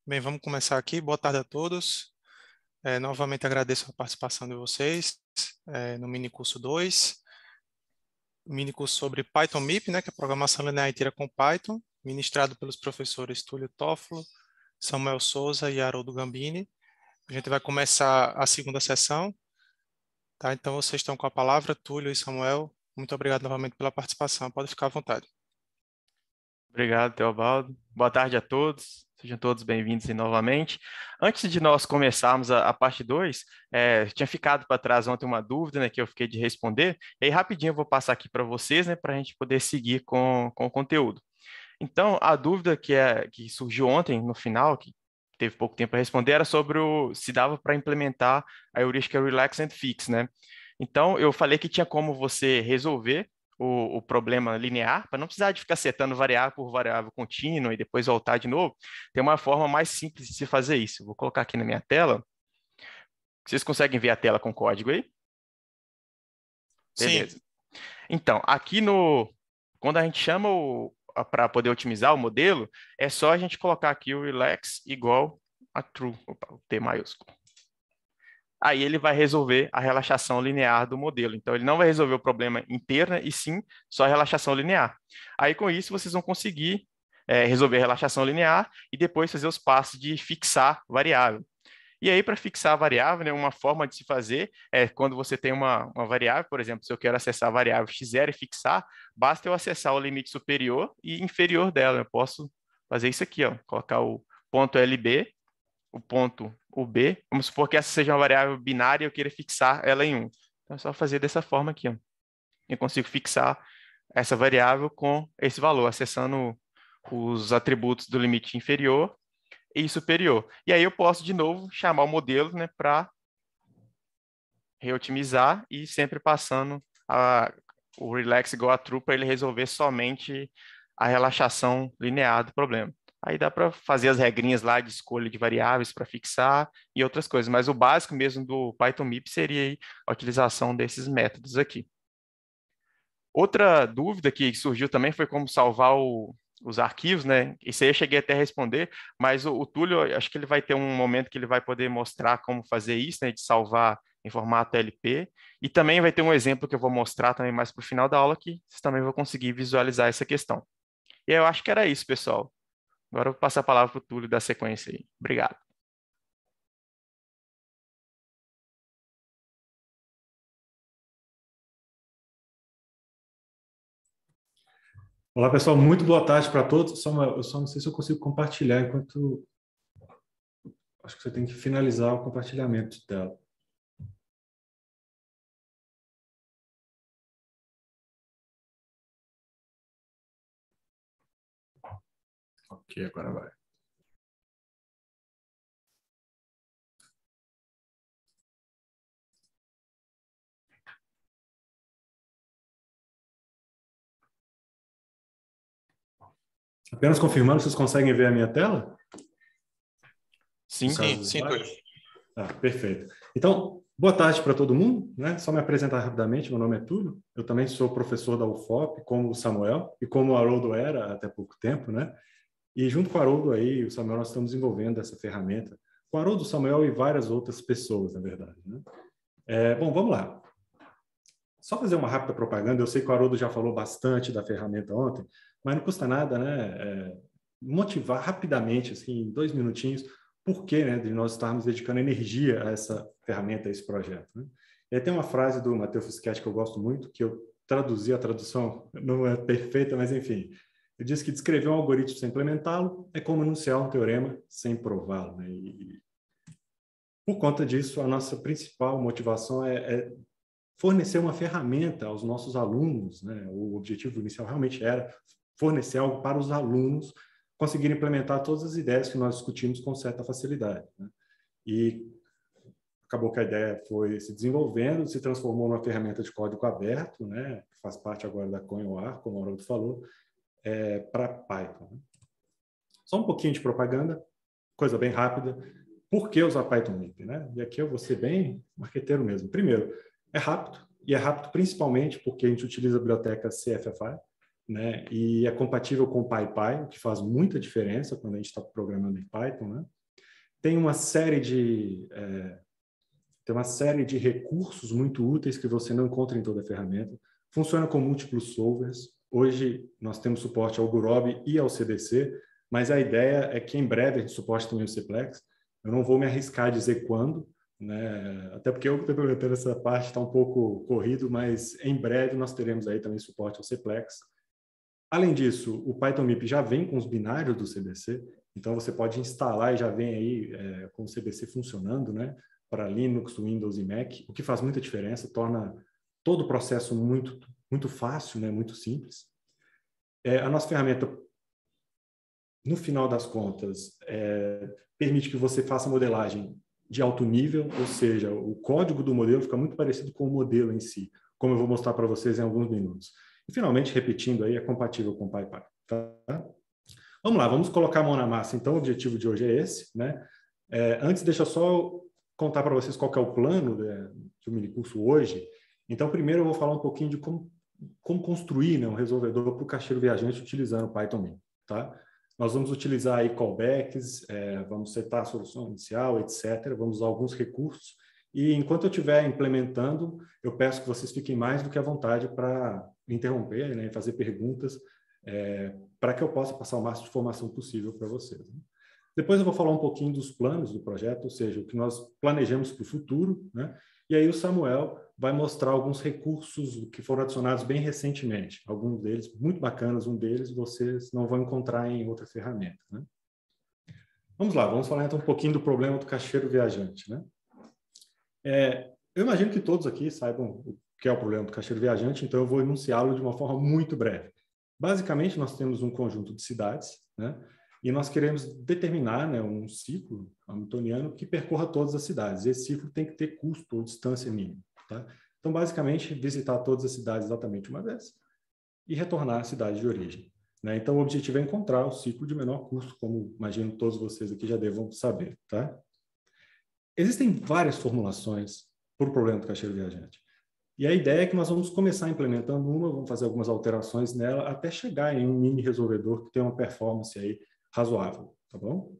Bem, vamos começar aqui. Boa tarde a todos. Novamente agradeço a participação de vocês no minicurso 2, minicurso sobre Python MIP, né, que é Programação Linear Inteira com Python, ministrado pelos professores Túlio Toffolo, Samuel Souza e Haroldo Gambini. A gente vai começar a segunda sessão, tá? Então vocês estão com a palavra, Túlio e Samuel. Muito obrigado novamente pela participação. Pode ficar à vontade. Obrigado, Teobaldo. Boa tarde a todos. Sejam todos bem-vindos novamente. Antes de nós começarmos a parte 2, tinha ficado para trás ontem uma dúvida, né, que eu fiquei de responder. E aí, rapidinho, eu vou passar aqui para vocês, né, para a gente poder seguir com o conteúdo. Então, a dúvida que surgiu ontem, no final, que teve pouco tempo para responder, era sobre se dava para implementar a heurística Relax and Fix, né? Então, eu falei que tinha como você resolver o problema linear, para não precisar de ficar setando variável por variável contínua e depois voltar de novo. Tem uma forma mais simples de se fazer isso. Eu vou colocar aqui na minha tela. Vocês conseguem ver a tela com código aí? Sim. Beleza. Então, quando a gente chama para poder otimizar o modelo, é só a gente colocar aqui o relax igual a true, opa, o T maiúsculo. Aí ele vai resolver a relaxação linear do modelo. Então, ele não vai resolver o problema inteiro, né, e sim só a relaxação linear. Aí, com isso, vocês vão conseguir resolver a relaxação linear e depois fazer os passos de fixar variável. E aí, para fixar a variável, né, uma forma de se fazer é quando você tem uma variável, por exemplo, se eu quero acessar a variável x0 e fixar, basta eu acessar o limite superior e inferior dela. Eu posso fazer isso aqui, ó, colocar o ponto LB, o ponto UB. Vamos supor que essa seja uma variável binária e eu queira fixar ela em 1. Então, é só fazer dessa forma aqui, ó. Eu consigo fixar essa variável com esse valor, acessando os atributos do limite inferior e superior. E aí eu posso, de novo, chamar o modelo, né, para reotimizar e sempre passando o relax igual a true para ele resolver somente a relaxação linear do problema. Aí dá para fazer as regrinhas lá de escolha de variáveis para fixar e outras coisas, mas o básico mesmo do Python MIP seria aí a utilização desses métodos aqui. Outra dúvida que surgiu também foi como salvar os arquivos, né? Isso aí eu cheguei até a responder, mas o Túlio, acho que ele vai ter um momento que ele vai poder mostrar como fazer isso, né? De salvar em formato LP. E também vai ter um exemplo que eu vou mostrar também mais para o final da aula, que vocês também vão conseguir visualizar essa questão. E aí eu acho que era isso, pessoal. Agora eu vou passar a palavra para o Túlio dar sequência aí. Obrigado. Olá, pessoal. Muito boa tarde para todos. Eu só não sei se eu consigo compartilhar enquanto... Acho que você tem que finalizar o compartilhamento dela. Ok, agora vai. Apenas confirmando, vocês conseguem ver a minha tela? Sim. Sim, Túlio. Perfeito. Então, boa tarde para todo mundo, né? Só me apresentar rapidamente, meu nome é Túlio, eu também sou professor da UFOP, como o Samuel, e como o Haroldo era até pouco tempo, né? E junto com o Haroldo aí, o Samuel, nós estamos desenvolvendo essa ferramenta, com o Haroldo, o Samuel e várias outras pessoas, na verdade, né? Bom, vamos lá. Só fazer uma rápida propaganda, eu sei que o Haroldo já falou bastante da ferramenta ontem, mas não custa nada, né? Motivar rapidamente, assim, em 2 minutinhos, por que, né, de nós estarmos dedicando energia a essa ferramenta, a esse projeto, né? E aí tem uma frase do Matheus Fischetti que eu gosto muito, que eu traduzi, a tradução não é perfeita, mas enfim, ele diz que descrever um algoritmo sem implementá-lo é como enunciar um teorema sem prová-lo, né? E por conta disso, a nossa principal motivação é fornecer uma ferramenta aos nossos alunos, né? O objetivo inicial realmente era fornecer algo para os alunos conseguirem implementar todas as ideias que nós discutimos com certa facilidade, né? E acabou que a ideia foi se desenvolvendo, se transformou numa ferramenta de código aberto, né? Que faz parte agora da CoinOR, como o Haroldo falou, para Python, né? Só um pouquinho de propaganda, coisa bem rápida. Por que usar Python MIP, né? E aqui eu vou ser bem marqueteiro mesmo. Primeiro, é rápido, e é rápido principalmente porque a gente utiliza a biblioteca CFFI, né? E é compatível com o PyPy, o que faz muita diferença quando a gente está programando em Python, né? Tem uma série de recursos muito úteis que você não encontra em toda a ferramenta. Funciona com múltiplos solvers. Hoje nós temos suporte ao Gurobi e ao CDC, mas a ideia é que em breve a gente suporte também o Cplex. Eu não vou me arriscar a dizer quando, né? Até porque eu estou implementando essa parte, está um pouco corrido, mas em breve nós teremos aí também suporte ao Cplex. Além disso, o PythonMIP já vem com os binários do CBC, então você pode instalar e já vem aí com o CBC funcionando, né? Para Linux, Windows e Mac, o que faz muita diferença, torna todo o processo muito fácil, né? Muito simples. A nossa ferramenta, no final das contas, permite que você faça modelagem de alto nível, ou seja, o código do modelo fica muito parecido com o modelo em si, como eu vou mostrar para vocês em alguns minutos. E, finalmente, repetindo aí, é compatível com o PyPy. Tá? Vamos lá, vamos colocar a mão na massa. Então, o objetivo de hoje é esse, né? Antes, deixa eu só contar para vocês qual que é o plano do minicurso hoje. Então, primeiro eu vou falar um pouquinho de como construir, né, um resolvedor para o caixeiro viajante utilizando o PythonMIP, tá? Nós vamos utilizar aí callbacks, vamos setar a solução inicial, etc. Vamos usar alguns recursos. E enquanto eu estiver implementando, eu peço que vocês fiquem mais do que à vontade para me interromper, né, e fazer perguntas, para que eu possa passar o máximo de informação possível para vocês. Né? Depois eu vou falar um pouquinho dos planos do projeto, ou seja, o que nós planejamos para o futuro, né? E aí o Samuel vai mostrar alguns recursos que foram adicionados bem recentemente, alguns deles muito bacanas, um deles vocês não vão encontrar em outra ferramenta, né? Vamos lá, vamos falar então um pouquinho do problema do caixeiro viajante, né? Eu imagino que todos aqui saibam o que é o problema do caixeiro viajante, então eu vou enunciá-lo de uma forma muito breve. Basicamente, nós temos um conjunto de cidades, né? E nós queremos determinar, né, um ciclo hamiltoniano que percorra todas as cidades. Esse ciclo tem que ter custo ou distância mínima. Tá? Então, basicamente, visitar todas as cidades exatamente uma vez e retornar à cidade de origem. Né? Então, o objetivo é encontrar o ciclo de menor custo, como imagino todos vocês aqui já devam saber. Tá? Existem várias formulações para o problema do caixeiro viajante. E a ideia é que nós vamos começar implementando uma, vamos fazer algumas alterações nela, até chegar em um mini resolvedor que tem uma performance aí razoável, tá bom?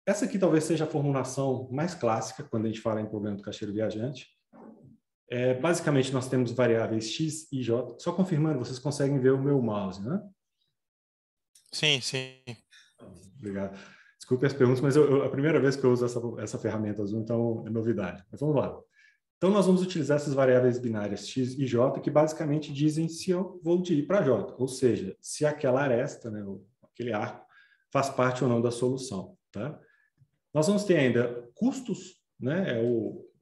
Essa aqui talvez seja a formulação mais clássica quando a gente fala em problema do caixeiro viajante. Basicamente, nós temos variáveis x e j. Só confirmando, vocês conseguem ver o meu mouse, né? Sim, sim. Obrigado. Desculpe as perguntas, mas a primeira vez que eu uso essa ferramenta azul, então é novidade. Mas vamos lá. Então, nós vamos utilizar essas variáveis binárias x e j, que basicamente dizem se eu vou de i para j, ou seja, se aquela aresta, né, aquele arco, faz parte ou não da solução. Tá? Nós vamos ter ainda custos, né,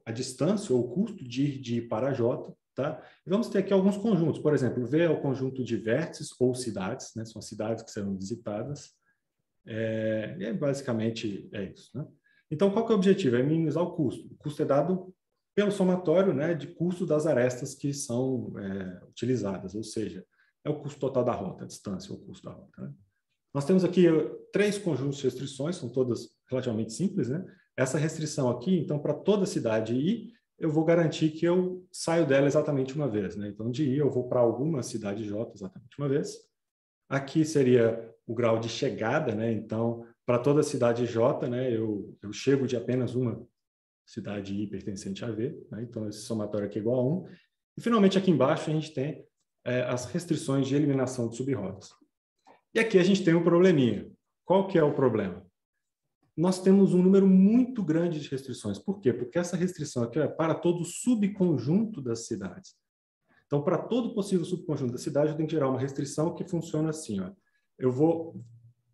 a distância ou o custo de ir de i para j, tá? E vamos ter aqui alguns conjuntos. Por exemplo, V é o conjunto de vértices ou cidades, né, são as cidades que serão visitadas. E basicamente é isso. Né? Então, qual que é o objetivo? É minimizar o custo. O custo é dado pelo somatório, né, de custo das arestas que são utilizadas, ou seja, é o custo total da rota, a distância, o custo da rota. Né? Nós temos aqui 3 conjuntos de restrições, são todas relativamente simples. Né? Essa restrição aqui, então, para toda cidade I, eu vou garantir que eu saio dela exatamente uma vez. Né? Então, de I eu vou para alguma cidade J exatamente uma vez. Aqui seria o grau de chegada, né? Então, para toda cidade J, né, eu chego de apenas uma cidade I pertencente a V, né? Então esse somatório aqui é igual a 1. E finalmente aqui embaixo a gente tem as restrições de eliminação de subrrotas. E aqui a gente tem um probleminha. Qual que é o problema? Nós temos um número muito grande de restrições. Por quê? Porque essa restrição aqui é para todo o subconjunto das cidades. Então, para todo possível subconjunto da cidade, eu tenho que gerar uma restrição que funciona assim. Ó. Eu vou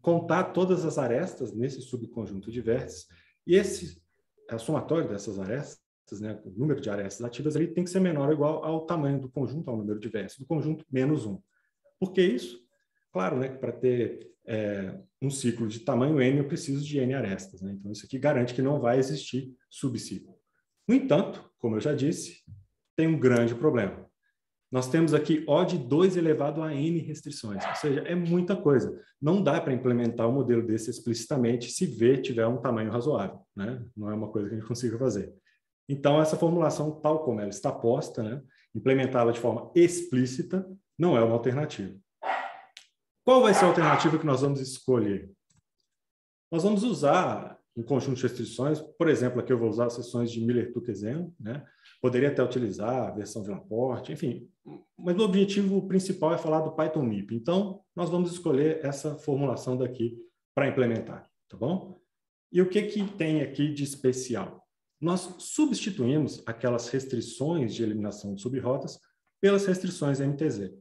contar todas as arestas nesse subconjunto de vértices e a somatório dessas arestas, né, o número de arestas ativas ali tem que ser menor ou igual ao tamanho do conjunto, ao número de vértices do conjunto, menos 1. Por que isso? Claro, né, que para ter um ciclo de tamanho n, eu preciso de n arestas. Né? Então, isso aqui garante que não vai existir subciclo. No entanto, como eu já disse, tem um grande problema. Nós temos aqui O de 2 elevado a n restrições, ou seja, é muita coisa. Não dá para implementar um modelo desse explicitamente se V tiver um tamanho razoável. Né? Não é uma coisa que a gente consiga fazer. Então, essa formulação, tal como ela está posta, né, implementá-la de forma explícita não é uma alternativa. Qual vai ser a alternativa que nós vamos escolher? Nós vamos usar um conjunto de restrições, por exemplo, aqui eu vou usar as restrições de Miller-Tukes-Zen, né? Poderia até utilizar a versão de Laporte, enfim, mas o objetivo principal é falar do Python MIP. Então, nós vamos escolher essa formulação daqui para implementar, tá bom? E o que tem aqui de especial? Nós substituímos aquelas restrições de eliminação de subrrotas pelas restrições MTZ.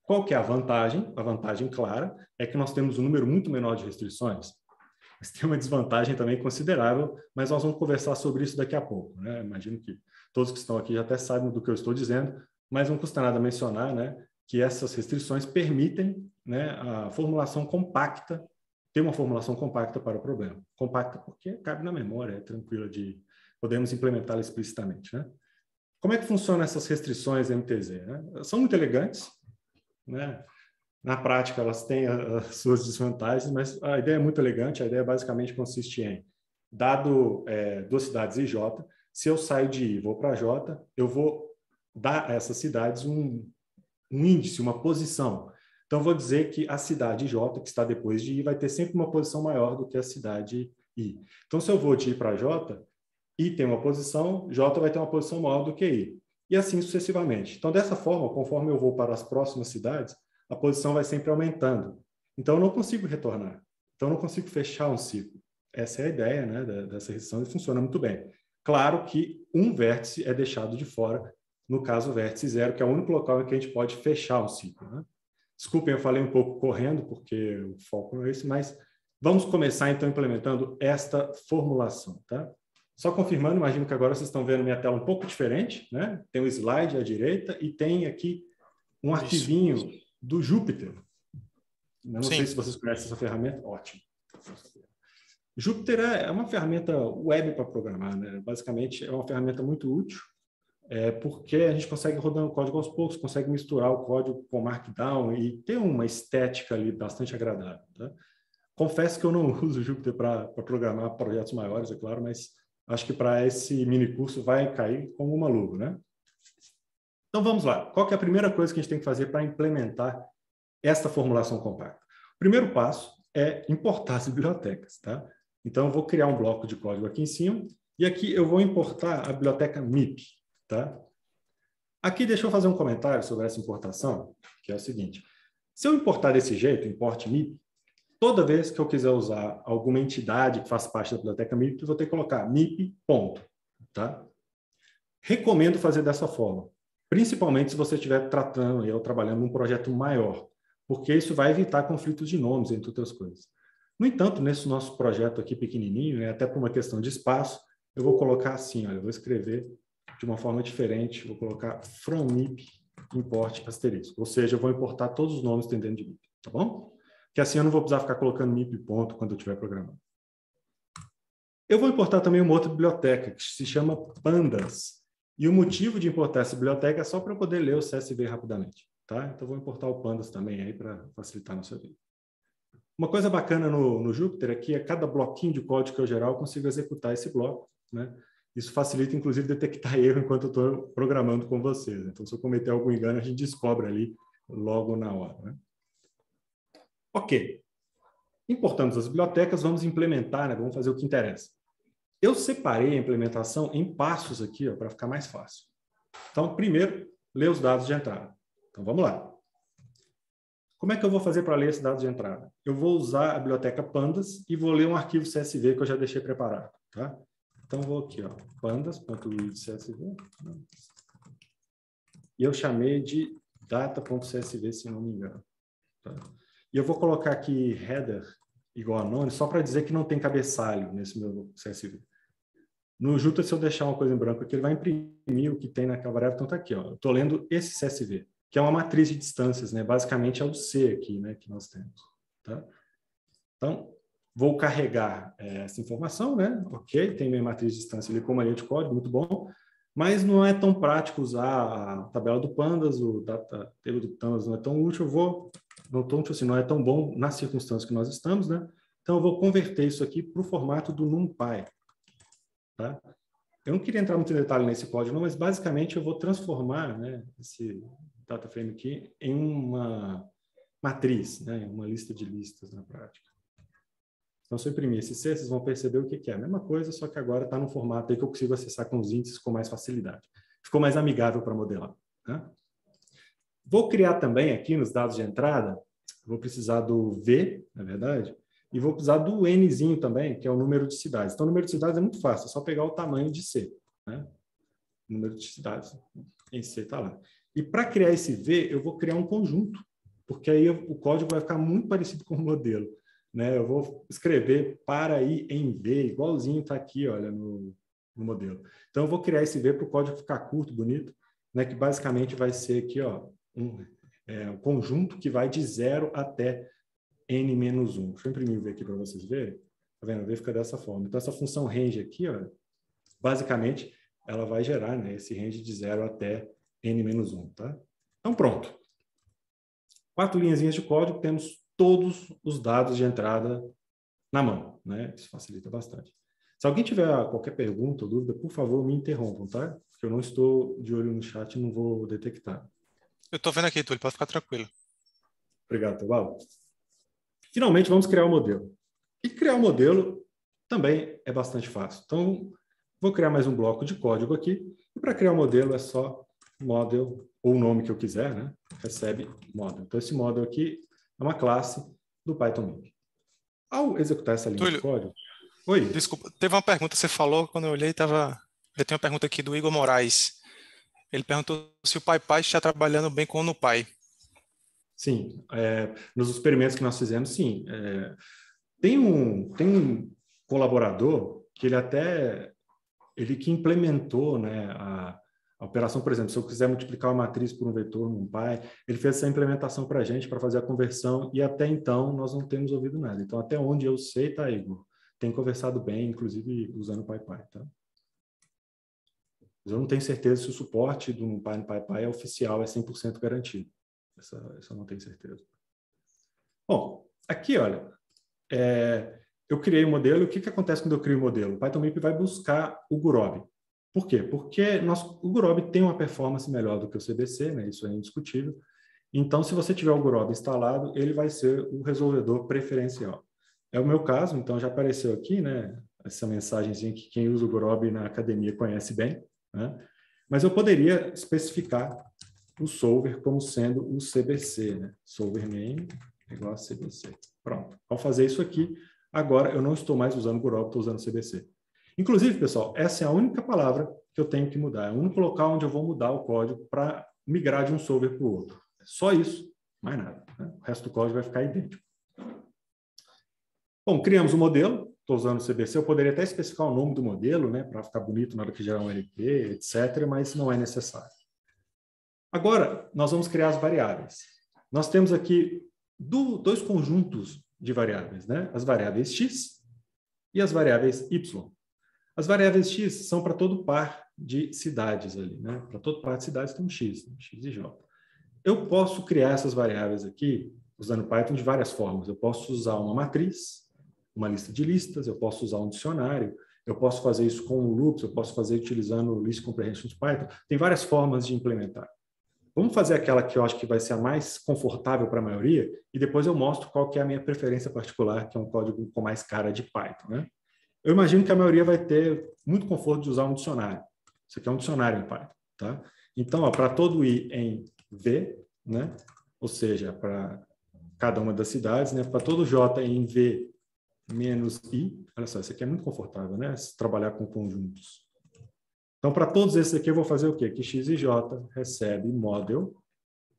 Qual que é a vantagem? A vantagem clara é que nós temos um número muito menor de restrições, mas tem uma desvantagem também considerável, mas nós vamos conversar sobre isso daqui a pouco, né? Imagino que todos que estão aqui já até sabem do que eu estou dizendo, mas não custa nada mencionar, né, que essas restrições permitem, né, a formulação compacta, ter uma formulação compacta para o problema. Compacta porque cabe na memória, é tranquila de... podemos implementá-la explicitamente, né? Como é que funcionam essas restrições MTZ, né? São muito elegantes, né? Na prática, elas têm as suas desvantagens, mas a ideia é muito elegante. A ideia basicamente consiste em, dado duas cidades e J, se eu saio de I e vou para J, eu vou dar a essas cidades um índice, uma posição. Então, eu vou dizer que a cidade J, que está depois de I, vai ter sempre uma posição maior do que a cidade I. Então, se eu vou de I para J, I tem uma posição, J vai ter uma posição maior do que I. E assim sucessivamente. Então, dessa forma, conforme eu vou para as próximas cidades, a posição vai sempre aumentando. Então, eu não consigo retornar. Então, eu não consigo fechar um ciclo. Essa é a ideia, né, dessa restrição e funciona muito bem. Claro que um vértice é deixado de fora, no caso, o vértice 0, que é o único local em que a gente pode fechar um ciclo, né? Desculpem, eu falei um pouco correndo, porque o foco não é esse, mas vamos começar, então, implementando esta formulação, tá? Só confirmando, imagino que agora vocês estão vendo minha tela um pouco diferente, né? Tem um slide à direita e tem aqui um arquivinho do Jupyter. Eu não sei se vocês conhecem essa ferramenta. Ótimo. Jupyter é uma ferramenta web para programar, né? Basicamente, é uma ferramenta muito útil, porque a gente consegue rodando o código aos poucos, consegue misturar o código com Markdown e ter uma estética ali bastante agradável, tá? Confesso que eu não uso o Jupyter para programar projetos maiores, é claro, mas acho que para esse mini curso vai cair como uma luva, né? Então, vamos lá. Qual que é a primeira coisa que a gente tem que fazer para implementar esta formulação compacta? O primeiro passo é importar as bibliotecas, tá? Então, eu vou criar um bloco de código aqui em cima e aqui eu vou importar a biblioteca MIP, tá? Aqui, deixa eu fazer um comentário sobre essa importação, que é o seguinte. Se eu importar desse jeito, import MIP, toda vez que eu quiser usar alguma entidade que faz parte da biblioteca MIP, eu vou ter que colocar MIP ponto, tá? Recomendo fazer dessa forma. Principalmente se você estiver tratando ou trabalhando num projeto maior, porque isso vai evitar conflitos de nomes, entre outras coisas. No entanto, nesse nosso projeto aqui pequenininho, né, até por uma questão de espaço, eu vou colocar assim, olha, eu vou escrever de uma forma diferente, vou colocar from MIP import asterisco, ou seja, eu vou importar todos os nomes que tem dentro de MIP, tá bom? Que assim eu não vou precisar ficar colocando MIP ponto quando eu estiver programando. Eu vou importar também uma outra biblioteca, que se chama Pandas. E o motivo de importar essa biblioteca é só para eu poder ler o CSV rapidamente, tá? Então, vou importar o Pandas também aí para facilitar a nossa vida. Uma coisa bacana no Jupyter é que a cada bloquinho de código que eu gerar, eu consigo executar esse bloco, né? Isso facilita, inclusive, detectar erro enquanto eu estou programando com vocês. Então, se eu cometer algum engano, a gente descobre ali logo na hora, né? Ok. Importando as bibliotecas, vamos implementar, né? Vamos fazer o que interessa. Eu separei a implementação em passos aqui, para ficar mais fácil. Então, primeiro, ler os dados de entrada. Então, vamos lá. Como é que eu vou fazer para ler esses dados de entrada? Eu vou usar a biblioteca Pandas e vou ler um arquivo CSV que eu já deixei preparado, tá? Então, eu vou aqui, ó, pandas.read.csv. E eu chamei de data.csv, se não me engano. Tá? E eu vou colocar aqui header igual a none, só para dizer que não tem cabeçalho nesse meu CSV. No Jupyter, se eu deixar uma coisa em branco aqui, ele vai imprimir o que tem naquela variável. Então, está aqui, ó. Eu estou lendo esse CSV, que é uma matriz de distâncias, né? Basicamente é o C aqui, né? Que nós temos. Tá? Então, vou carregar essa informação, né? Ok, tem minha matriz de distância ali com uma linha de código, muito bom. Mas não é tão prático usar a tabela do Pandas, o data table do Pandas não é tão útil. Não é tão bom nas circunstâncias que nós estamos, né? Então, eu vou converter isso aqui para o formato do NumPy. Tá? eu não queria entrar muito em detalhe nesse código, não, mas basicamente eu vou transformar, né, esse data frame aqui em uma matriz, né, uma lista de listas na prática. Então, se eu imprimir esse C, vocês vão perceber o que é a mesma coisa, só que agora está no formato aí que eu consigo acessar com os índices com mais facilidade. Ficou mais amigável para modelar, né? Vou criar também aqui nos dados de entrada, vou precisar do V, na verdade, e vou precisar do Nzinho também, que é o número de cidades. Então, o número de cidades é muito fácil, é só pegar o tamanho de C, né? O número de cidades em C está lá. E para criar esse V, eu vou criar um conjunto, porque aí o código vai ficar muito parecido com o modelo, né? Eu vou escrever para i em V, igualzinho está aqui, olha, no modelo. Então, eu vou criar esse V para o código ficar curto, bonito, né? Que basicamente vai ser aqui, ó, um conjunto que vai de 0 até n-1. Deixa eu imprimir o V aqui para vocês verem. Tá vendo? O V fica dessa forma. Então, essa função range aqui, ó, basicamente, ela vai gerar, né, esse range de 0 até n-1. Tá? Então, pronto. 4 linhazinhas de código, temos todos os dados de entrada na mão, né? Isso facilita bastante. Se alguém tiver qualquer pergunta ou dúvida, por favor, me interrompam, tá? Porque eu não estou de olho no chat e não vou detectar. Eu estou vendo aqui, Túlio, pode ficar tranquilo. Obrigado, Tevalo. Finalmente, vamos criar o modelo. E criar o modelo também é bastante fácil. Então, vou criar mais um bloco de código aqui. E para criar o modelo é só model, ou o nome que eu quiser, né? Recebe model. Então, esse model aqui é uma classe do PythonMip. Ao executar essa linha Túlio, de código... Oi. Desculpa, teve uma pergunta, você falou, quando eu olhei, eu tenho uma pergunta aqui do Igor Moraes. Ele perguntou se o PyPy está trabalhando bem com o NumPy. Sim, nos experimentos que nós fizemos, sim. Tem um colaborador que ele que implementou, né, a operação, por exemplo, se eu quiser multiplicar uma matriz por um vetor num NumPy, ele fez essa implementação para a gente, para fazer a conversão, e até então nós não temos ouvido nada. Então, até onde eu sei, tá, Igor? Tem conversado bem, inclusive usando o PyPy, tá? Mas eu não tenho certeza se o suporte do NumPy no PyPy é oficial, é 100% garantido. Essa eu não tenho certeza. Bom, aqui, olha, eu criei o modelo. O que acontece quando eu crio o modelo? O PythonMip vai buscar o Gurobi. Por quê? Porque o Gurobi tem uma performance melhor do que o CBC, né? Isso é indiscutível. Então, se você tiver o Gurobi instalado, ele vai ser o resolvedor preferencial. É o meu caso, então já apareceu aqui, né? Essa mensagenzinha que quem usa o Gurobi na academia conhece bem, né? Mas eu poderia especificar o solver como sendo o CBC, né? Solver name igual a CBC. Pronto. Ao fazer isso aqui, agora eu não estou mais usando Gurobi, estou usando CBC. Inclusive, pessoal, essa é a única palavra que eu tenho que mudar. É o único local onde eu vou mudar o código para migrar de um solver para o outro. É só isso, mais nada, né? O resto do código vai ficar idêntico. Bom, criamos o modelo. Estou usando o CBC. Eu poderia até especificar o nome do modelo, né, para ficar bonito na hora que gerar um LP, etc., mas não é necessário. Agora, nós vamos criar as variáveis. Nós temos aqui dois conjuntos de variáveis, né? As variáveis x e as variáveis y. As variáveis x são para todo par de cidades ali, né? Para todo par de cidades tem um x, né? X e j. Eu posso criar essas variáveis aqui usando Python de várias formas. Eu posso usar uma matriz, uma lista de listas, eu posso usar um dicionário, eu posso fazer isso com loops, eu posso fazer utilizando o List Comprehension de Python. Tem várias formas de implementar. Vamos fazer aquela que eu acho que vai ser a mais confortável para a maioria e depois eu mostro qual que é a minha preferência particular, que é um código com mais cara de Python, né? Eu imagino que a maioria vai ter muito conforto de usar um dicionário. Isso aqui é um dicionário em Python, tá? Então, para todo i em v, né? Ou seja, para cada uma das cidades, né? Para todo j em v menos i, olha só, isso aqui é muito confortável, né? Se trabalhar com conjuntos. Então, para todos esses aqui, eu vou fazer o quê? Que x e j recebe model,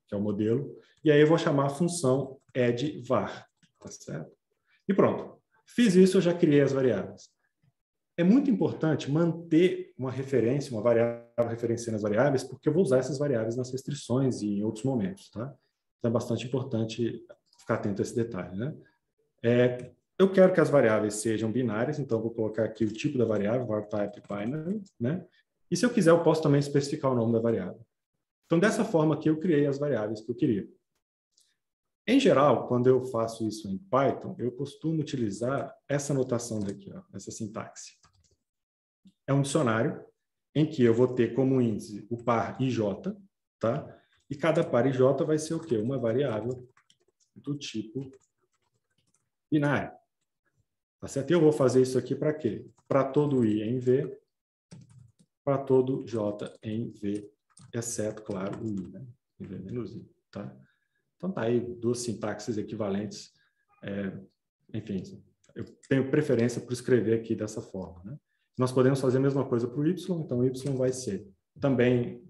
que é o modelo, e aí eu vou chamar a função add_var, tá certo? E pronto. Fiz isso, eu já criei as variáveis. É muito importante manter uma referência, uma variável referenciando as variáveis, porque eu vou usar essas variáveis nas restrições e em outros momentos, tá? Então, é bastante importante ficar atento a esse detalhe, né? Eu quero que as variáveis sejam binárias, então eu vou colocar aqui o tipo da variável, var type binary, né? E se eu quiser, eu posso também especificar o nome da variável. Então, dessa forma aqui, eu criei as variáveis que eu queria. Em geral, quando eu faço isso em Python, eu costumo utilizar essa notação daqui, ó, essa sintaxe. É um dicionário, em que eu vou ter como índice o par IJ, tá? E cada par IJ vai ser o quê? Uma variável do tipo binário. Tá certo? Eu vou fazer isso aqui para quê? Para todo I em V, para todo J em V, exceto, claro, o I, né? Em V menos I, tá? Então tá aí duas sintaxes equivalentes. Enfim, eu tenho preferência por escrever aqui dessa forma, né? Nós podemos fazer a mesma coisa para o Y, então o Y vai ser também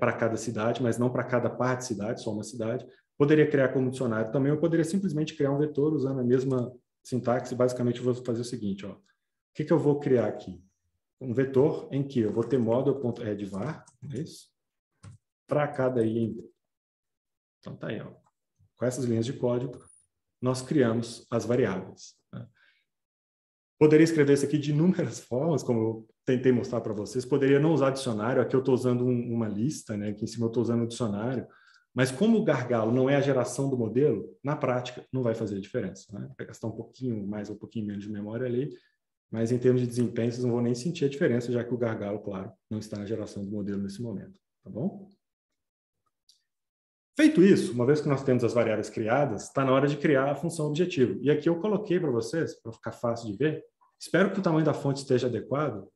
para cada cidade, mas não para cada parte de cidade, só uma cidade. Poderia criar como dicionário também, eu poderia simplesmente criar um vetor usando a mesma sintaxe. Basicamente, eu vou fazer o seguinte, ó. O que eu vou criar aqui? Um vetor em que eu vou ter model.addVar, é isso? Para cada I em V. Então tá aí, ó. Com essas linhas de código, nós criamos as variáveis, né? Poderia escrever isso aqui de inúmeras formas, como eu tentei mostrar para vocês. Poderia não usar dicionário. Aqui eu estou usando uma lista, né? Aqui em cima eu estou usando um dicionário. Mas como o gargalo não é a geração do modelo, na prática não vai fazer diferença, né? Vai gastar um pouquinho mais ou um pouquinho menos de memória ali, mas em termos de desempenho vocês não vão nem sentir a diferença, já que o gargalo, claro, não está na geração do modelo nesse momento, tá bom? Feito isso, uma vez que nós temos as variáveis criadas, está na hora de criar a função objetivo. E aqui eu coloquei para vocês, para ficar fácil de ver. Espero que o tamanho da fonte esteja adequado,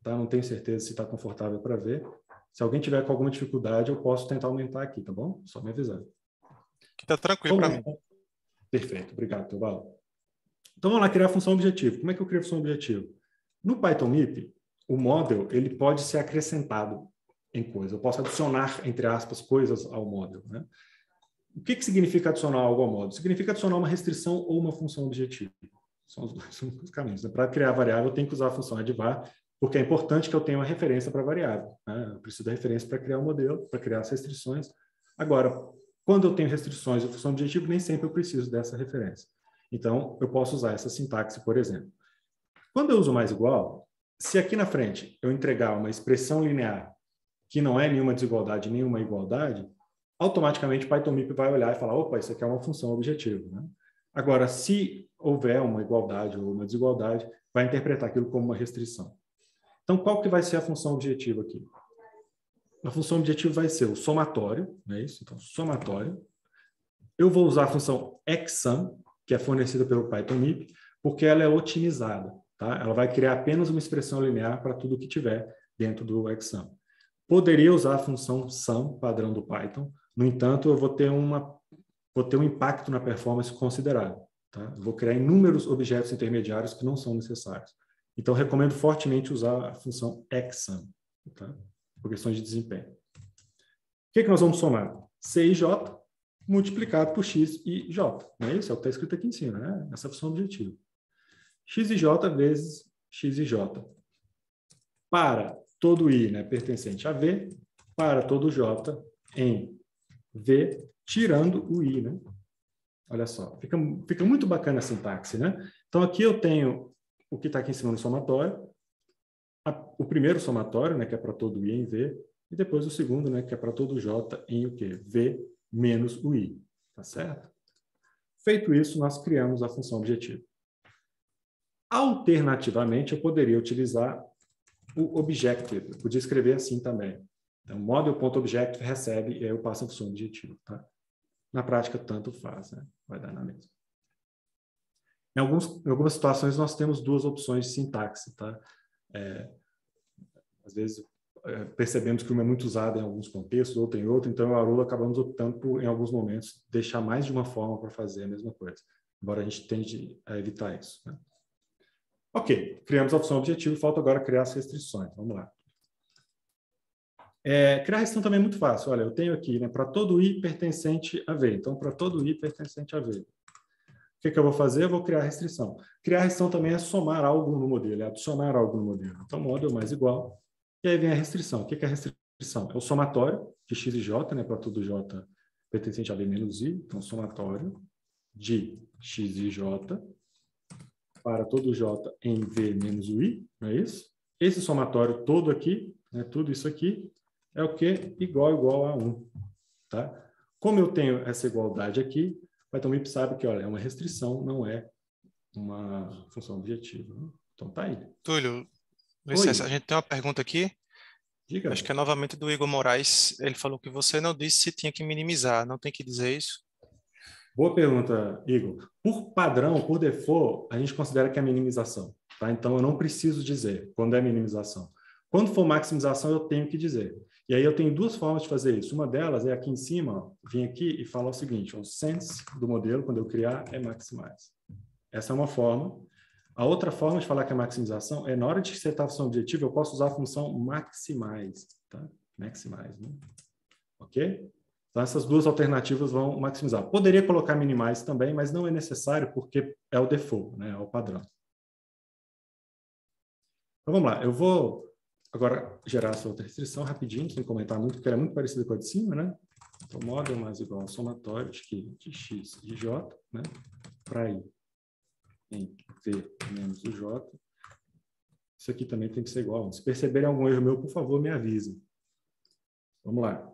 tá? Não tenho certeza se está confortável para ver. Se alguém tiver com alguma dificuldade, eu posso tentar aumentar aqui, tá bom? Só me avisar. Está tranquilo para mim. Perfeito, obrigado, Teobaldo. Então vamos lá criar a função objetivo. Como é que eu crio a função objetivo? No Python MIP, o model ele pode ser acrescentado em coisa. Eu posso adicionar, entre aspas, coisas ao model, né? O que significa adicionar algo ao model? Significa adicionar uma restrição ou uma função objetivo. São os dois caminhos, né? Para criar variável, eu tenho que usar a função addVar, porque é importante que eu tenha uma referência para a variável, né? Eu preciso da referência para criar o modelo, para criar as restrições. Agora, quando eu tenho restrições e função objetivo, nem sempre eu preciso dessa referência. Então, eu posso usar essa sintaxe, por exemplo. Quando eu uso mais igual, se aqui na frente eu entregar uma expressão linear que não é nenhuma desigualdade, nenhuma igualdade, automaticamente o Python MIP vai olhar e falar, opa, isso aqui é uma função objetivo, né? Agora, se houver uma igualdade ou uma desigualdade, vai interpretar aquilo como uma restrição. Então, qual que vai ser a função objetiva aqui? A função objetiva vai ser o somatório, não é isso? Então, somatório. Eu vou usar a função exsum, que é fornecida pelo Python MIP, porque ela é otimizada, tá? Ela vai criar apenas uma expressão linear para tudo que tiver dentro do exsum. Poderia usar a função sum, padrão do Python. No entanto, eu vou ter um impacto na performance considerável, tá? Eu vou criar inúmeros objetos intermediários que não são necessários. Então, recomendo fortemente usar a função exsum, tá? Por questões de desempenho. O que nós vamos somar? C e J multiplicado por X e J. Não é isso? É o que está escrito aqui em cima, né? Essa função objetiva. X e J vezes X e J. Para todo I, né, pertencente a V, para todo J em V, tirando o I, né? Olha só, fica muito bacana a sintaxe, né? Então, aqui eu tenho o que está aqui em cima no somatório, o primeiro somatório, né, que é para todo I em V, e depois o segundo, né, que é para todo J em o quê? V menos o I, tá certo? Feito isso, nós criamos a função objetivo. Alternativamente, eu poderia utilizar o objective, eu podia escrever assim também. Então, model.objective recebe e aí eu passo a função objetivo, tá? Na prática, tanto faz, né? Vai dar na mesma. Em algumas situações, nós temos duas opções de sintaxe, tá? Às vezes, percebemos que uma é muito usada em alguns contextos, outra em outro, então, a Arula acabamos optando por, em alguns momentos, deixar mais de uma forma para fazer a mesma coisa. Embora a gente tende a evitar isso, né? Ok, criamos a função objetivo, falta agora criar as restrições. Vamos lá. Criar restrição também é muito fácil. Olha, eu tenho aqui, né, para todo I pertencente a V. Então, para todo I pertencente a V. O que eu vou fazer? Eu vou criar restrição. Criar restrição também é somar algo no modelo, é adicionar algo no modelo. Então, model mais igual. E aí vem a restrição. O que é a restrição? É o somatório de X e J, né, para todo J pertencente a V menos I. Então, somatório de X e J para todo J em V menos o I, não é isso? Esse somatório todo aqui, né, tudo isso aqui, é o quê? Igual a 1. Tá? Como eu tenho essa igualdade aqui, o Python MIP sabe que, olha, é uma restrição, não é uma função objetiva. Né? Então, tá aí. Túlio, licença, a gente tem uma pergunta aqui. Diga. Acho que é novamente do Igor Moraes. Ele falou que você não disse se tinha que minimizar. Não tem que dizer isso? Boa pergunta, Igor. Por padrão, por default, a gente considera que é minimização. Tá? Então, eu não preciso dizer quando é minimização. Quando for maximização, eu tenho que dizer. E aí eu tenho duas formas de fazer isso. Uma delas é aqui em cima, ó, vir aqui e falar o seguinte, o sense do modelo, quando eu criar, é maximize. Essa é uma forma. A outra forma de falar que é maximização é na hora de setar a função objetiva, eu posso usar a função maximize. Tá? Maximize, né? Ok? Então, essas duas alternativas vão maximizar. Poderia colocar minimize também, mas não é necessário porque é o default, né? É o padrão. Então, vamos lá. Eu vou agora gerar essa outra restrição rapidinho, sem comentar muito, porque ela é muito parecida com a de cima, né? Então, model mais igual ao somatório de x e j, né? Para i em v menos o j. Isso aqui também tem que ser igual. Se perceberem algum erro meu, por favor, me avisem. Vamos lá.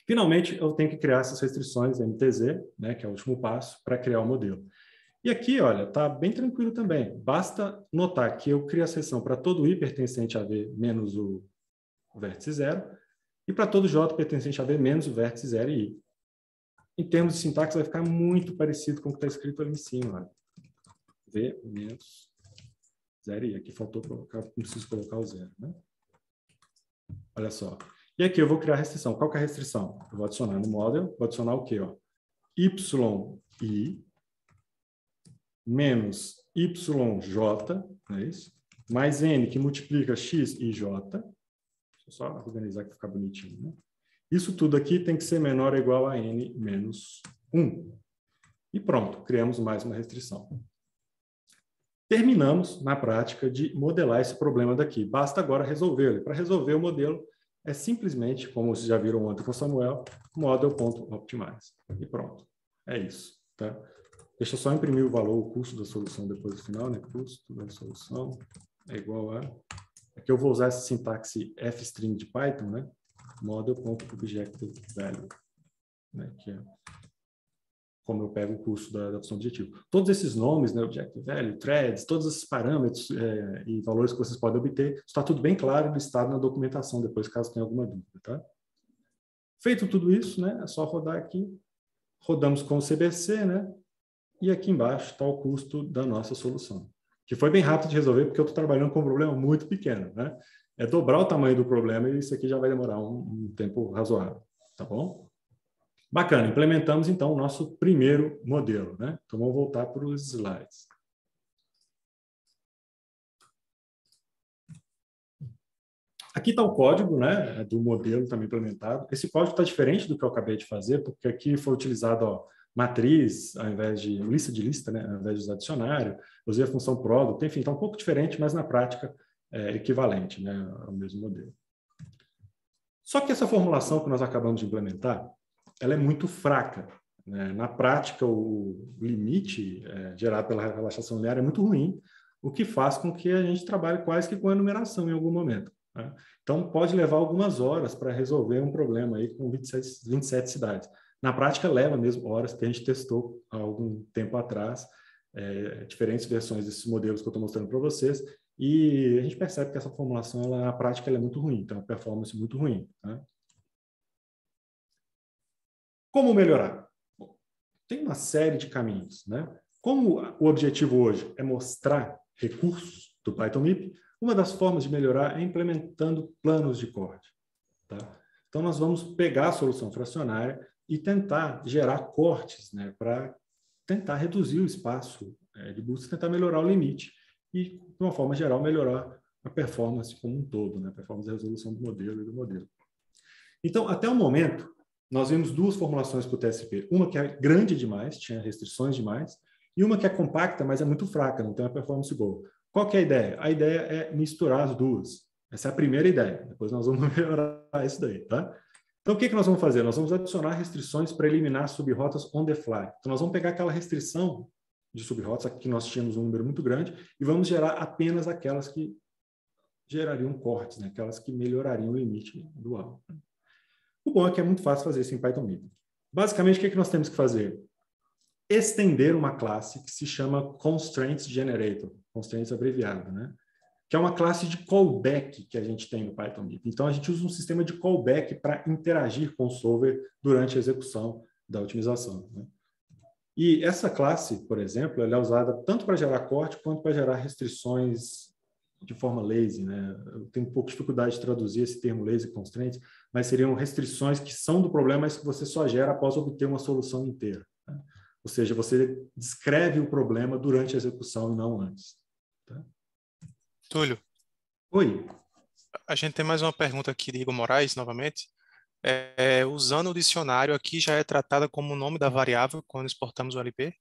Finalmente, eu tenho que criar essas restrições MTZ, né, que é o último passo, para criar o modelo. E aqui, olha, está bem tranquilo também. Basta notar que eu crio a seção para todo i pertencente a V menos o vértice 0 e para todo j pertencente a V menos o vértice 0 e i. Em termos de sintaxe, vai ficar muito parecido com o que está escrito ali em cima. Olha. V menos 0 e i. Aqui faltou colocar, não preciso colocar o 0, né? Olha só. E aqui eu vou criar a restrição. Qual que é a restrição? Eu vou adicionar no model, vou adicionar o quê? Ó? yi menos yj, não é isso? Mais n, que multiplica x e j. Deixa eu só organizar para ficar bonitinho, né? Isso tudo aqui tem que ser menor ou igual a n menos 1. E pronto, criamos mais uma restrição. Terminamos, na prática, de modelar esse problema daqui. Basta agora resolvê-lo. Para resolver o modelo, é simplesmente, como vocês já viram ontem com o Samuel, model.optimize. E pronto. É isso. Tá? Deixa eu só imprimir o valor, o custo da solução depois do final, né? Custo da solução é igual a... Aqui eu vou usar essa sintaxe fstring de Python, né? Model.objectiveValue, né? Que é como eu pego o custo da função objetivo. Todos esses nomes, né? Objective Value, threads, todos esses parâmetros e valores que vocês podem obter, está tudo bem claro listado na documentação depois, caso tenha alguma dúvida, tá? Feito tudo isso, né? É só rodar aqui. Rodamos com o CBC, né? E aqui embaixo está o custo da nossa solução, que foi bem rápido de resolver, porque eu estou trabalhando com um problema muito pequeno, né? É dobrar o tamanho do problema e isso aqui já vai demorar um tempo razoável, tá bom? Bacana, implementamos então o nosso primeiro modelo, né? Então vamos voltar para os slides. Aqui está o código, né, do modelo também implementado. Esse código está diferente do que eu acabei de fazer, porque aqui foi utilizado, ó, matriz ao invés de lista, né, ao invés de usar dicionário. Usei a função product, enfim, está um pouco diferente, mas na prática é equivalente, né, ao mesmo modelo. Só que essa formulação que nós acabamos de implementar, ela é muito fraca, né? Na prática, o limite gerado pela relaxação linear é muito ruim, o que faz com que a gente trabalhe quase que com enumeração em algum momento, né? Então, pode levar algumas horas para resolver um problema aí com 27 cidades. Na prática, leva mesmo horas, que a gente testou há algum tempo atrás, diferentes versões desses modelos que eu estou mostrando para vocês, e a gente percebe que essa formulação, na prática, ela é muito ruim, então a performance é muito ruim, né? Como melhorar? Bom, tem uma série de caminhos, né? Como o objetivo hoje é mostrar recursos do Python-MIP, uma das formas de melhorar é implementando planos de corte, tá? Então, nós vamos pegar a solução fracionária e tentar gerar cortes, né, para tentar reduzir o espaço de busca, tentar melhorar o limite e, de uma forma geral, melhorar a performance como um todo, né? A performance da resolução do modelo e do modelo. Então, até o momento, nós vimos duas formulações para o TSP. Uma que é grande demais, tinha restrições demais, e uma que é compacta, mas é muito fraca, não tem uma performance boa. Qual que é a ideia? A ideia é misturar as duas. Essa é a primeira ideia. Depois nós vamos melhorar isso daí, tá? Então, o que nós vamos fazer? Nós vamos adicionar restrições para eliminar subrrotas on the fly. Então, nós vamos pegar aquela restrição de subrrotas, aqui nós tínhamos um número muito grande, e vamos gerar apenas aquelas que gerariam cortes, né? Aquelas que melhorariam o limite do alvo. O bom é que é muito fácil fazer isso em Python-MIP. Basicamente, o que nós temos que fazer? Estender uma classe que se chama Constraints Generator, constraints abreviado, né? que é uma classe de callback que a gente tem no Python MIP. Então, a gente usa um sistema de callback para interagir com o solver durante a execução da otimização, né? E essa classe, por exemplo, ela é usada tanto para gerar corte quanto para gerar restrições de forma lazy, né? Eu tenho um pouco de dificuldade de traduzir esse termo lazy constraints, mas seriam restrições que são do problema, mas que você só gera após obter uma solução inteira, né? Ou seja, você descreve o problema durante a execução e não antes, tá? Túlio, Oi. a gente tem mais uma pergunta aqui de Igor Moraes, novamente. Usando o dicionário aqui, já é tratada como o nome da variável quando exportamos o LP?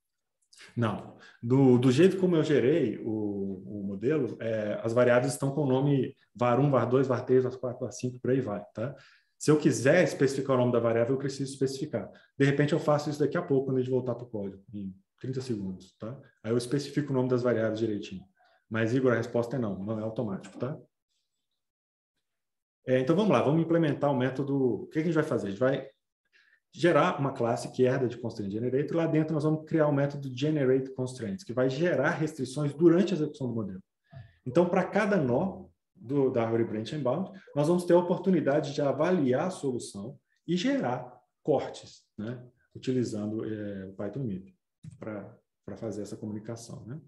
Não. Do jeito como eu gerei o modelo, as variáveis estão com o nome var1, var2, var3, var4, var5, por aí vai, tá? Se eu quiser especificar o nome da variável, eu preciso especificar. De repente, eu faço isso daqui a pouco, quando a gente voltar para o código, em 30 segundos, tá? Aí eu especifico o nome das variáveis direitinho. Mas, Igor, a resposta é não é automático, tá? Então, vamos lá, vamos implementar o método. O que a gente vai fazer? A gente vai gerar uma classe que herda de constraint generator. Lá dentro, nós vamos criar o método generate constraints, que vai gerar restrições durante a execução do modelo. Então, para cada nó da árvore branch and bound, nós vamos ter a oportunidade de avaliar a solução e gerar cortes, né? Utilizando o Python MIP para fazer essa comunicação, né?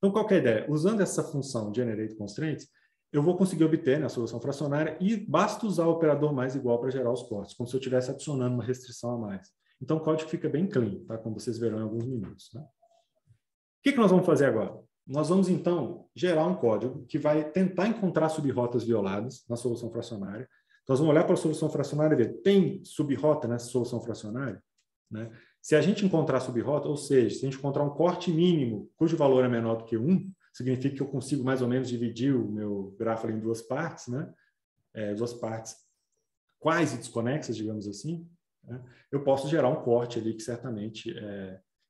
Então, qual que é a ideia? Usando essa função generate constraints, eu vou conseguir obter, né, a solução fracionária e basta usar o operador mais igual para gerar os cortes, como se eu estivesse adicionando uma restrição a mais. Então, o código fica bem clean, tá? Como vocês verão em alguns minutos, né? O que nós vamos fazer agora? Nós vamos, então, gerar um código que vai tentar encontrar subrrotas violadas na solução fracionária. Então, nós vamos olhar para a solução fracionária e ver, tem subrota nessa solução fracionária? Né? Se a gente encontrar subrota, ou seja, se a gente encontrar um corte mínimo cujo valor é menor do que 1, significa que eu consigo mais ou menos dividir o meu grafo ali em duas partes, né? Duas partes quase desconexas, digamos assim, né? Eu posso gerar um corte ali que certamente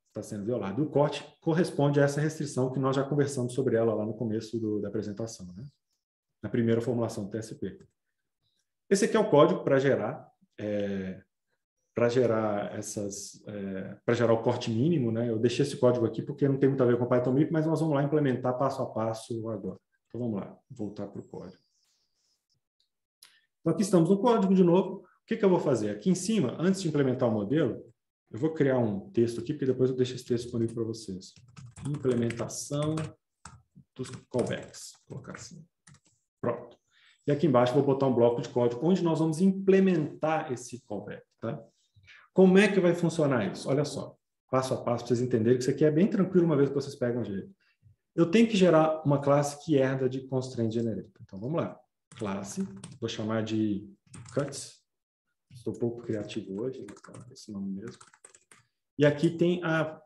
está sendo violado. E o corte corresponde a essa restrição que nós já conversamos sobre ela lá no começo da apresentação, né? Na primeira formulação do TSP. Esse aqui é o código para gerar para gerar o corte mínimo, né? Eu deixei esse código aqui porque não tem muito a ver com o Python MIP, mas nós vamos lá implementar passo a passo agora. Então vamos lá, voltar para o código. Então aqui estamos no código de novo. O que eu vou fazer? Aqui em cima, antes de implementar o modelo, eu vou criar um texto aqui, porque depois eu deixo esse texto disponível para vocês. Implementação dos callbacks. Vou colocar assim. Pronto. E aqui embaixo eu vou botar um bloco de código onde nós vamos implementar esse callback, tá? Como é que vai funcionar isso? Olha só, passo a passo, para vocês entenderem que isso aqui é bem tranquilo uma vez que vocês pegam o jeito. Eu tenho que gerar uma classe que herda de constraint generator. Então, vamos lá. Classe, vou chamar de cuts. Estou um pouco criativo hoje, então esse nome mesmo. E aqui tem a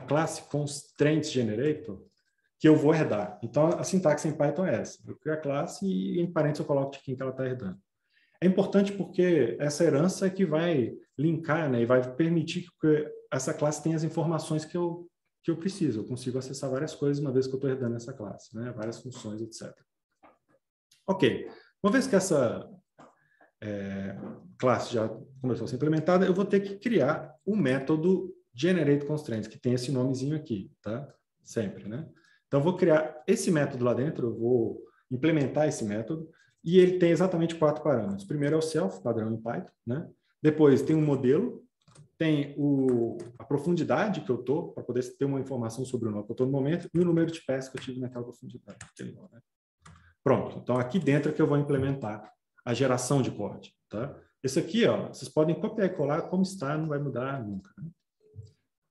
classe constraint generator, que eu vou herdar. Então, a sintaxe em Python é essa. Eu crio a classe e em parênteses eu coloco de quem que ela está herdando. É importante porque essa herança é que vai linkar, né, e vai permitir que essa classe tenha as informações que eu preciso. Eu consigo acessar várias coisas uma vez que eu estou herdando essa classe, né, várias funções, etc. Ok. Uma vez que essa classe já começou a ser implementada, eu vou ter que criar o método generateConstraints, que tem esse nomezinho aqui, tá? Sempre, né? Então, eu vou criar esse método lá dentro, eu vou implementar esse método, e ele tem exatamente 4 parâmetros. Primeiro é o self, padrão em Python, né? Depois tem um modelo, tem a profundidade que eu estou, para poder ter uma informação sobre o nó que eu estou no momento, e o número de pés que eu tive naquela profundidade. Né? Pronto, então aqui dentro é que eu vou implementar a geração de código. Tá? Esse aqui, ó, vocês podem copiar e colar como está, não vai mudar nunca. Né?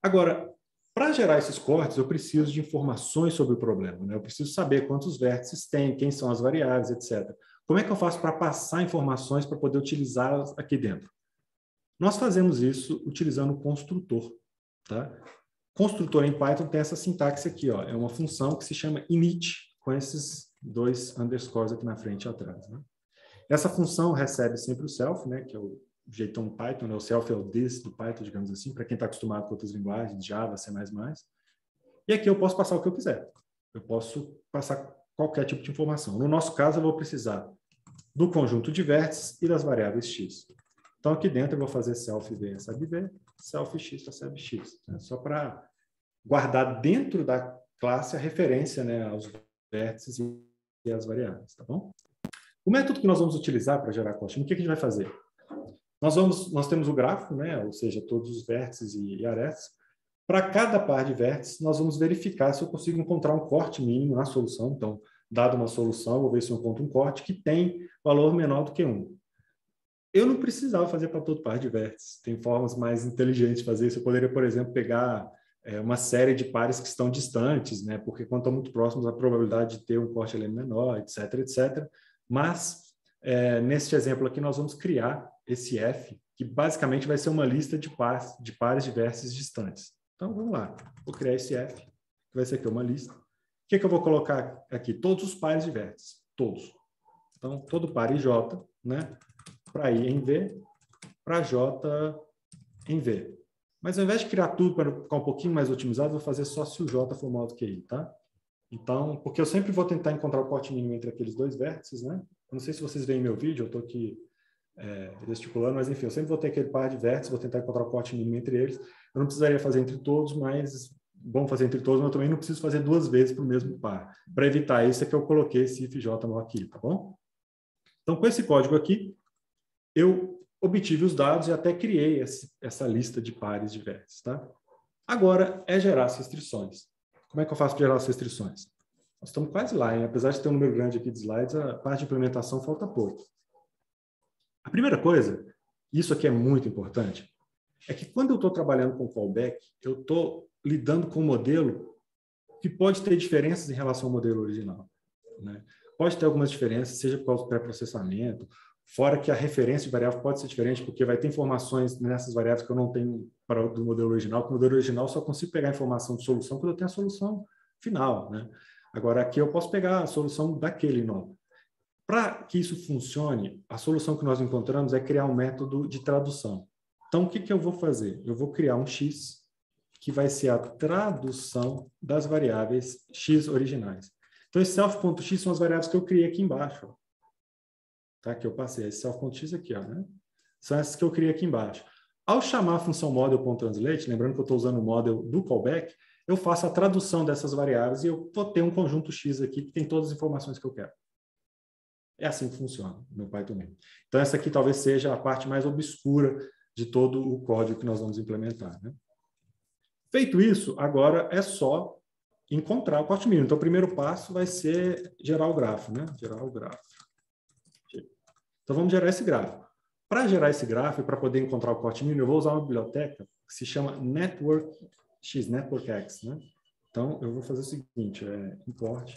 Agora, para gerar esses cortes, eu preciso de informações sobre o problema. Né? Eu preciso saber quantos vértices tem, quem são as variáveis, etc. Como é que eu faço para passar informações para poder utilizá-las aqui dentro? Nós fazemos isso utilizando o construtor. Tá? Construtor em Python tem essa sintaxe aqui. Ó, é uma função que se chama init, com esses 2 underscores aqui na frente e atrás. Né? Essa função recebe sempre o self, né, que é o jeitão do Python. Né? O self é o this do Python, digamos assim, para quem está acostumado com outras linguagens, Java, C++. E aqui eu posso passar o que eu quiser. Eu posso passar qualquer tipo de informação. No nosso caso, eu vou precisar do conjunto de vértices e das variáveis x. Então, aqui dentro eu vou fazer self v recebe v, self x recebe x. Né? Só para guardar dentro da classe a referência, né, aos vértices e as variáveis, tá bom? O método que nós vamos utilizar para gerar corte mínimo, o que a gente vai fazer? Nós temos o grafo, né? Ou seja, todos os vértices e arestas. Para cada par de vértices, nós vamos verificar se eu consigo encontrar um corte mínimo na solução. Então, dado uma solução, vou ver se eu encontro um corte que tem valor menor do que 1. Eu não precisava fazer para todo par de vértices. Tem formas mais inteligentes de fazer isso. Eu poderia, por exemplo, pegar uma série de pares que estão distantes, né? Porque quando estão muito próximos, a probabilidade de ter um corte é menor, etc, etc. Mas, neste exemplo aqui, nós vamos criar esse F, que basicamente vai ser uma lista de pares de vértices distantes. Então, vamos lá. Vou criar esse F, que vai ser aqui uma lista. O que eu vou colocar aqui? Todos os pares de vértices. Todos. Então, todo par em J, né? Para I em V, para J em V. Mas ao invés de criar tudo para ficar um pouquinho mais otimizado, vou fazer só se o J for maior do que I, tá? Então, porque eu sempre vou tentar encontrar o corte mínimo entre aqueles dois vértices, né? Eu não sei se vocês veem meu vídeo, eu estou aqui gesticulando, mas enfim, eu sempre vou ter aquele par de vértices, vou tentar encontrar o corte mínimo entre eles. Eu não precisaria fazer entre todos, mas bom fazer entre todos, mas eu também não preciso fazer 2 vezes para o mesmo par. Para evitar isso é que eu coloquei esse if j maior que I, tá bom? Então, com esse código aqui, eu obtive os dados e até criei essa lista de pares de vértices, tá? Agora é gerar as restrições. Como é que eu faço para gerar as restrições? Nós estamos quase lá, hein? Apesar de ter um número grande aqui de slides, a parte de implementação falta pouco. A primeira coisa, isso aqui é muito importante, é que quando eu estou trabalhando com callback, eu estou lidando com um modelo que pode ter diferenças em relação ao modelo original, né? Pode ter algumas diferenças, seja por causa do pré-processamento, fora que a referência de variável pode ser diferente, porque vai ter informações nessas variáveis que eu não tenho do modelo original, que o modelo original só consigo pegar a informação de solução quando eu tenho a solução final, né? Agora, aqui eu posso pegar a solução daquele nó. Para que isso funcione, a solução que nós encontramos é criar um método de tradução. Então, o que eu vou fazer? Eu vou criar um X, que vai ser a tradução das variáveis X originais. Então, esse self.x são as variáveis que eu criei aqui embaixo. Ó. Tá? Que eu passei. Esse self.x aqui, ó, né? São essas que eu criei aqui embaixo. Ao chamar a função model.translate, lembrando que eu estou usando o model do callback, eu faço a tradução dessas variáveis e eu vou ter um conjunto X aqui que tem todas as informações que eu quero. É assim que funciona no Python. Então, essa aqui talvez seja a parte mais obscura de todo o código que nós vamos implementar, né? Feito isso, agora é só encontrar o corte mínimo. Então, o primeiro passo vai ser gerar o grafo, né? Gerar o grafo. Então, vamos gerar esse grafo. Para gerar esse grafo e para poder encontrar o corte mínimo, eu vou usar uma biblioteca que se chama NetworkX, NetworkX, né? Então, eu vou fazer o seguinte, import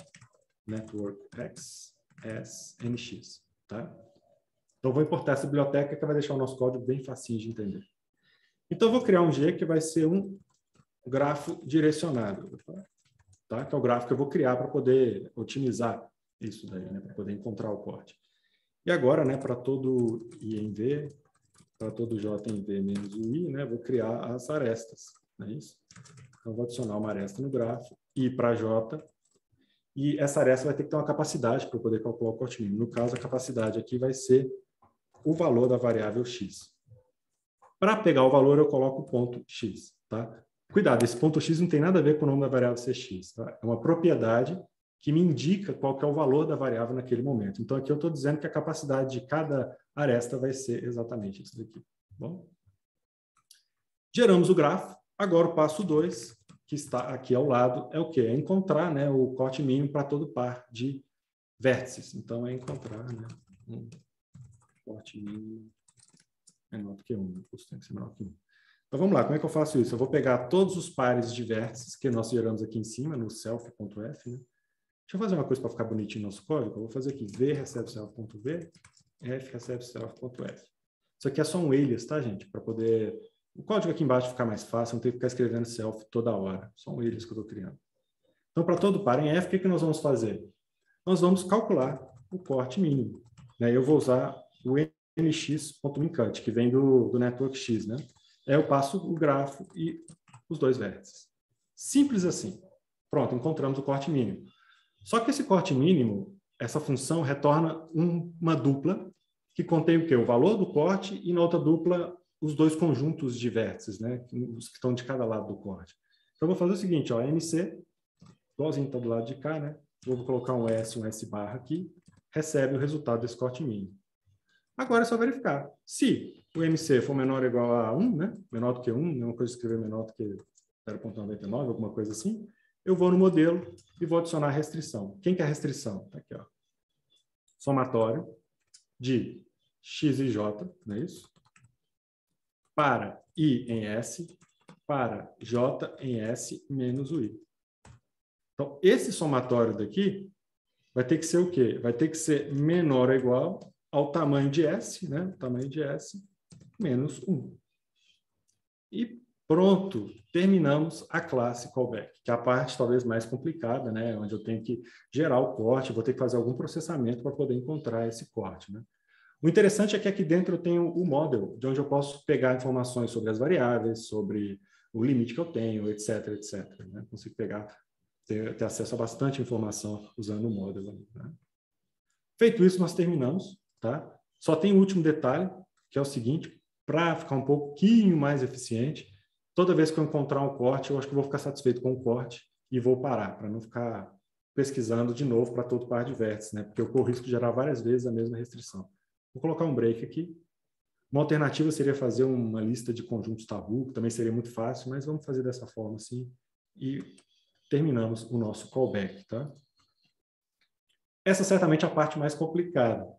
NetworkX as NX, tá? Então, eu vou importar essa biblioteca que vai deixar o nosso código bem facinho de entender. Então, eu vou criar um G que vai ser um grafo direcionado, tá? Que é o gráfico que eu vou criar para poder otimizar isso daí, né? Para poder encontrar o corte. E agora, né, para todo I em V, para todo J em V menos o I, né, vou criar as arestas, não é isso? Então, vou adicionar uma aresta no grafo, I para J, e essa aresta vai ter que ter uma capacidade para eu poder calcular o corte mínimo. No caso, a capacidade aqui vai ser o valor da variável X. Para pegar o valor, eu coloco o ponto X, tá? Cuidado, esse ponto X não tem nada a ver com o nome da variável ser X, tá? É uma propriedade que me indica qual que é o valor da variável naquele momento. Então, aqui eu estou dizendo que a capacidade de cada aresta vai ser exatamente isso daqui. Bom? Geramos o grafo. Agora, o passo 2, que está aqui ao lado, é o quê? É encontrar, né, o corte mínimo para todo par de vértices. Então, é encontrar, né, um corte mínimo menor do que 1. Tem que ser menor que 1. Então, vamos lá. Como é que eu faço isso? Eu vou pegar todos os pares de vértices que nós geramos aqui em cima, no self.f, né? Deixa eu fazer uma coisa para ficar bonitinho no nosso código. Eu vou fazer aqui v recebe self.v, f recebe self.f. Isso aqui é só um alias, tá, gente? Para poder o código aqui embaixo ficar mais fácil, não ter que ficar escrevendo self toda hora. Só um alias que eu estou criando. Então, para todo par em f, o que nós vamos fazer? Nós vamos calcular o corte mínimo, né? Eu vou usar o nx.mincut, que vem do network X, né? Eu passo o grafo e os dois vértices. Simples assim. Pronto, encontramos o corte mínimo. Só que esse corte mínimo, essa função retorna uma dupla que contém o quê? O valor do corte e na outra dupla os dois conjuntos de vértices, né? Os que estão de cada lado do corte. Então, eu vou fazer o seguinte, ó, MC, igualzinho está do lado de cá, né? vou colocar um S barra aqui, recebe o resultado desse corte mínimo. Agora é só verificar. Se o MC for menor ou igual a 1, né? Menor do que 1, não é uma coisa de escrever menor do que 0,99, alguma coisa assim, eu vou no modelo e vou adicionar a restrição. Quem que é a restrição? Está aqui, ó. Somatório de x e j, não é isso? Para i em S, para j em S menos o i. Então, esse somatório daqui vai ter que ser o quê? Vai ter que ser menor ou igual ao tamanho de S, né? O tamanho de S menos 1. E pronto, terminamos a classe callback, que é a parte talvez mais complicada, né? Onde eu tenho que gerar o corte, vou ter que fazer algum processamento para poder encontrar esse corte, né? O interessante é que aqui dentro eu tenho o model, de onde eu posso pegar informações sobre as variáveis, sobre o limite que eu tenho, etc, etc. Né? Consigo pegar, ter acesso a bastante informação usando o model. Né? Feito isso, nós terminamos. Tá? Só tem o último detalhe, que é o seguinte, para ficar um pouquinho mais eficiente, toda vez que eu encontrar um corte, eu acho que eu vou ficar satisfeito com o corte e vou parar, para não ficar pesquisando de novo para todo par de vértices, né? Porque eu corro o risco de gerar várias vezes a mesma restrição. Vou colocar um break aqui. Uma alternativa seria fazer uma lista de conjuntos tabu, que também seria muito fácil, mas vamos fazer dessa forma assim e terminamos o nosso callback. Tá? Essa certamente é a parte mais complicada.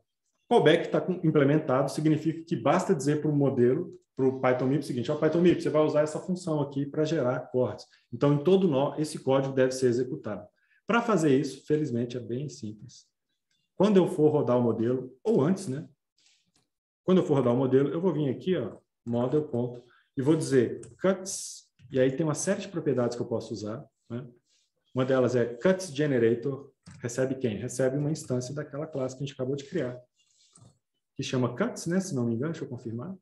Callback está implementado significa que basta dizer para o modelo, para o PythonMIP, o seguinte, PythonMIP, você vai usar essa função aqui para gerar cortes. Então, em todo nó, esse código deve ser executado. Para fazer isso, felizmente, é bem simples. Quando eu for rodar o modelo, ou antes, né? Quando eu for rodar o modelo, eu vou vir aqui, ó, model, ponto, e vou dizer cuts, e aí tem uma série de propriedades que eu posso usar. Né? Uma delas é cuts generator, recebe quem? Recebe uma instância daquela classe que a gente acabou de criar, que chama cuts, né? Se não me engano, deixa eu confirmar.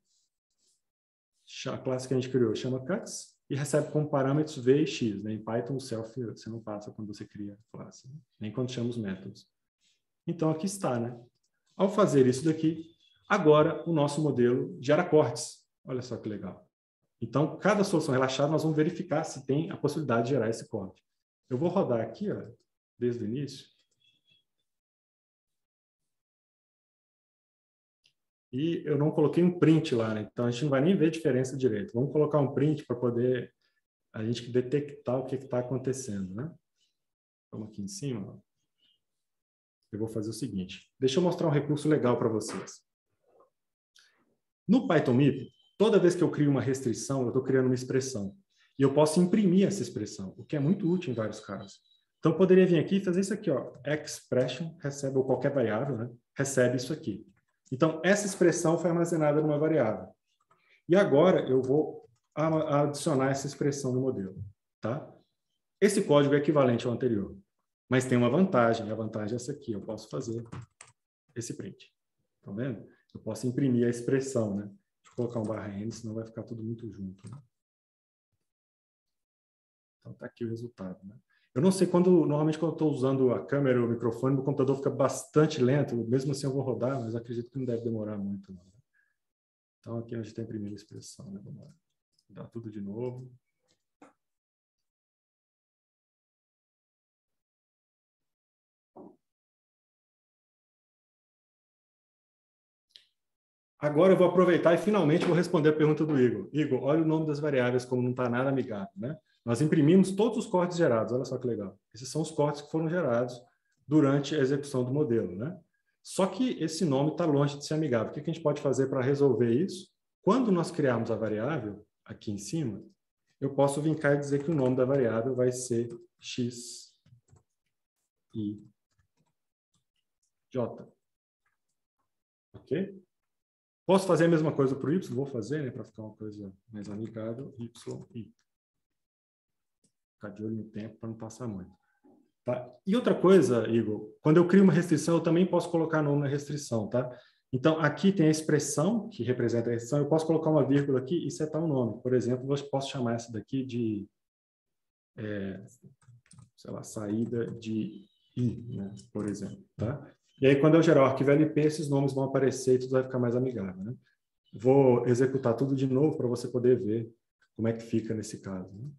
A classe que a gente criou chama cuts e recebe como parâmetros v e x. Né? Em Python, o self você não passa quando você cria a classe, né? Nem quando chama os métodos. Então, aqui está, né? Ao fazer isso daqui, agora o nosso modelo gera cortes. Olha só que legal. Então, cada solução relaxada, nós vamos verificar se tem a possibilidade de gerar esse corte. Eu vou rodar aqui, ó, desde o início. E eu não coloquei um print lá, né? Então a gente não vai nem ver a diferença direito. Vamos colocar um print para poder a gente detectar o que está acontecendo, né? Vamos aqui em cima. Ó. Eu vou fazer o seguinte. Deixa eu mostrar um recurso legal para vocês. No PythonMIP, toda vez que eu crio uma restrição, eu estou criando uma expressão. E eu posso imprimir essa expressão, o que é muito útil em vários casos. Então eu poderia vir aqui e fazer isso aqui, ó. Expression recebe, ou qualquer variável, né? Recebe isso aqui. Então, essa expressão foi armazenada numa variável. E agora eu vou adicionar essa expressão no modelo. Tá? Esse código é equivalente ao anterior, mas tem uma vantagem. A vantagem é essa aqui. Eu posso fazer esse print. Estão vendo? Eu posso imprimir a expressão. Né? Deixa eu colocar um /n, senão vai ficar tudo muito junto. Né? Então, está aqui o resultado. Né? Eu não sei normalmente quando eu estou usando a câmera ou o microfone, meu computador fica bastante lento, mesmo assim eu vou rodar, mas acredito que não deve demorar muito. Não. Então aqui a gente tem a primeira expressão, né? Vamos lá. Dá tudo de novo. Agora eu vou aproveitar e finalmente vou responder a pergunta do Igor. Igor, olha o nome das variáveis como não está nada amigável, né? Nós imprimimos todos os cortes gerados, olha só que legal. Esses são os cortes que foram gerados durante a execução do modelo, né? Só que esse nome está longe de ser amigável. O que a gente pode fazer para resolver isso? Quando nós criarmos a variável, aqui em cima, eu posso vir cá e dizer que o nome da variável vai ser x, i, j. Ok? Posso fazer a mesma coisa para o y? Vou fazer, né, para ficar uma coisa mais amigável, y, i. Ficar de olho no tempo para não passar muito. Tá? E outra coisa, Igor, quando eu crio uma restrição, eu também posso colocar nome na restrição, tá? Então, aqui tem a expressão que representa a restrição, eu posso colocar uma vírgula aqui e setar um nome. Por exemplo, eu posso chamar essa daqui de, sei lá, saída de i, né? Por exemplo, tá? E aí, quando eu gerar o arquivo LP, esses nomes vão aparecer e tudo vai ficar mais amigável, né? Vou executar tudo de novo para você poder ver como é que fica nesse caso, né?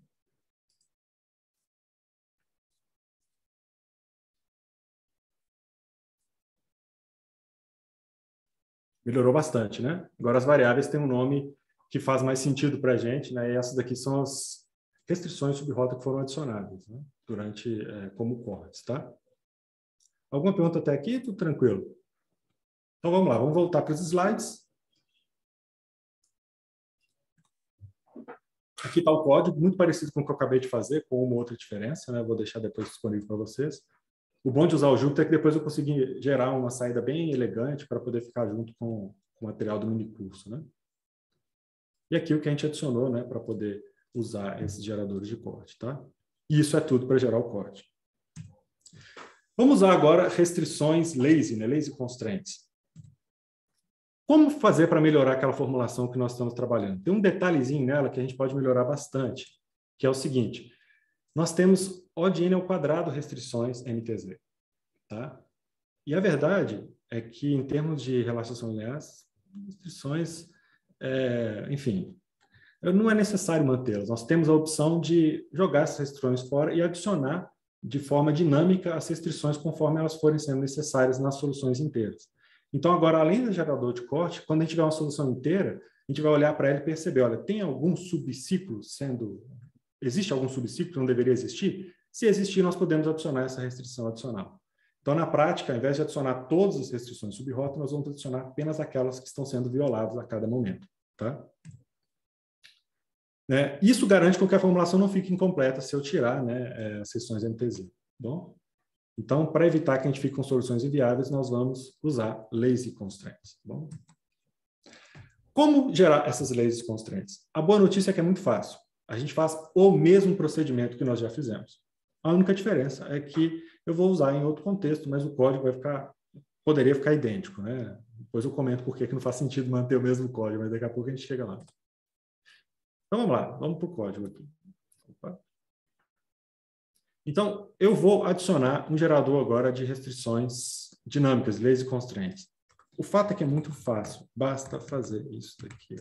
Melhorou bastante, né? Agora as variáveis têm um nome que faz mais sentido para a gente, né? E essas daqui são as restrições subrota que foram adicionadas, né? Durante, como cortes, tá? Alguma pergunta até aqui? Tudo tranquilo? Então vamos lá, vamos voltar para os slides. Aqui está o código, muito parecido com o que eu acabei de fazer, com uma outra diferença, né? Vou deixar depois disponível para vocês. O bom de usar o Jupyter é que depois eu consegui gerar uma saída bem elegante para poder ficar junto com o material do minicurso, né? E aqui o que a gente adicionou, né, para poder usar esses geradores de corte, tá? E isso é tudo para gerar o corte. Vamos usar agora restrições lazy, né? Lazy constraints. Como fazer para melhorar aquela formulação que nós estamos trabalhando? Tem um detalhezinho nela que a gente pode melhorar bastante, que é o seguinte: nós temos ODN ao quadrado restrições MTZ, tá? E a verdade é que, em termos de relaxação linear, restrições, enfim, não é necessário mantê-las. Nós temos a opção de jogar essas restrições fora e adicionar de forma dinâmica as restrições conforme elas forem sendo necessárias nas soluções inteiras. Então, agora, além do gerador de corte, quando a gente tiver uma solução inteira, a gente vai olhar para ela e perceber, olha, tem algum subciclo sendo... Existe algum subciclo que não deveria existir? Se existir, nós podemos adicionar essa restrição adicional. Então, na prática, ao invés de adicionar todas as restrições subrota, nós vamos adicionar apenas aquelas que estão sendo violadas a cada momento, tá? Isso garante que a formulação não fique incompleta se eu tirar, né, as restrições MTZ. Bom? Então, para evitar que a gente fique com soluções inviáveis, nós vamos usar lazy constraints. Bom? Como gerar essas lazy constraints? A boa notícia é que é muito fácil. A gente faz o mesmo procedimento que nós já fizemos. A única diferença é que eu vou usar em outro contexto, mas o código poderia ficar idêntico, né? Depois eu comento por que não faz sentido manter o mesmo código, mas daqui a pouco a gente chega lá. Então vamos lá, vamos para o código aqui. Opa. Então, eu vou adicionar um gerador agora de restrições dinâmicas, lazy constraints. O fato é que é muito fácil, basta fazer isso daqui.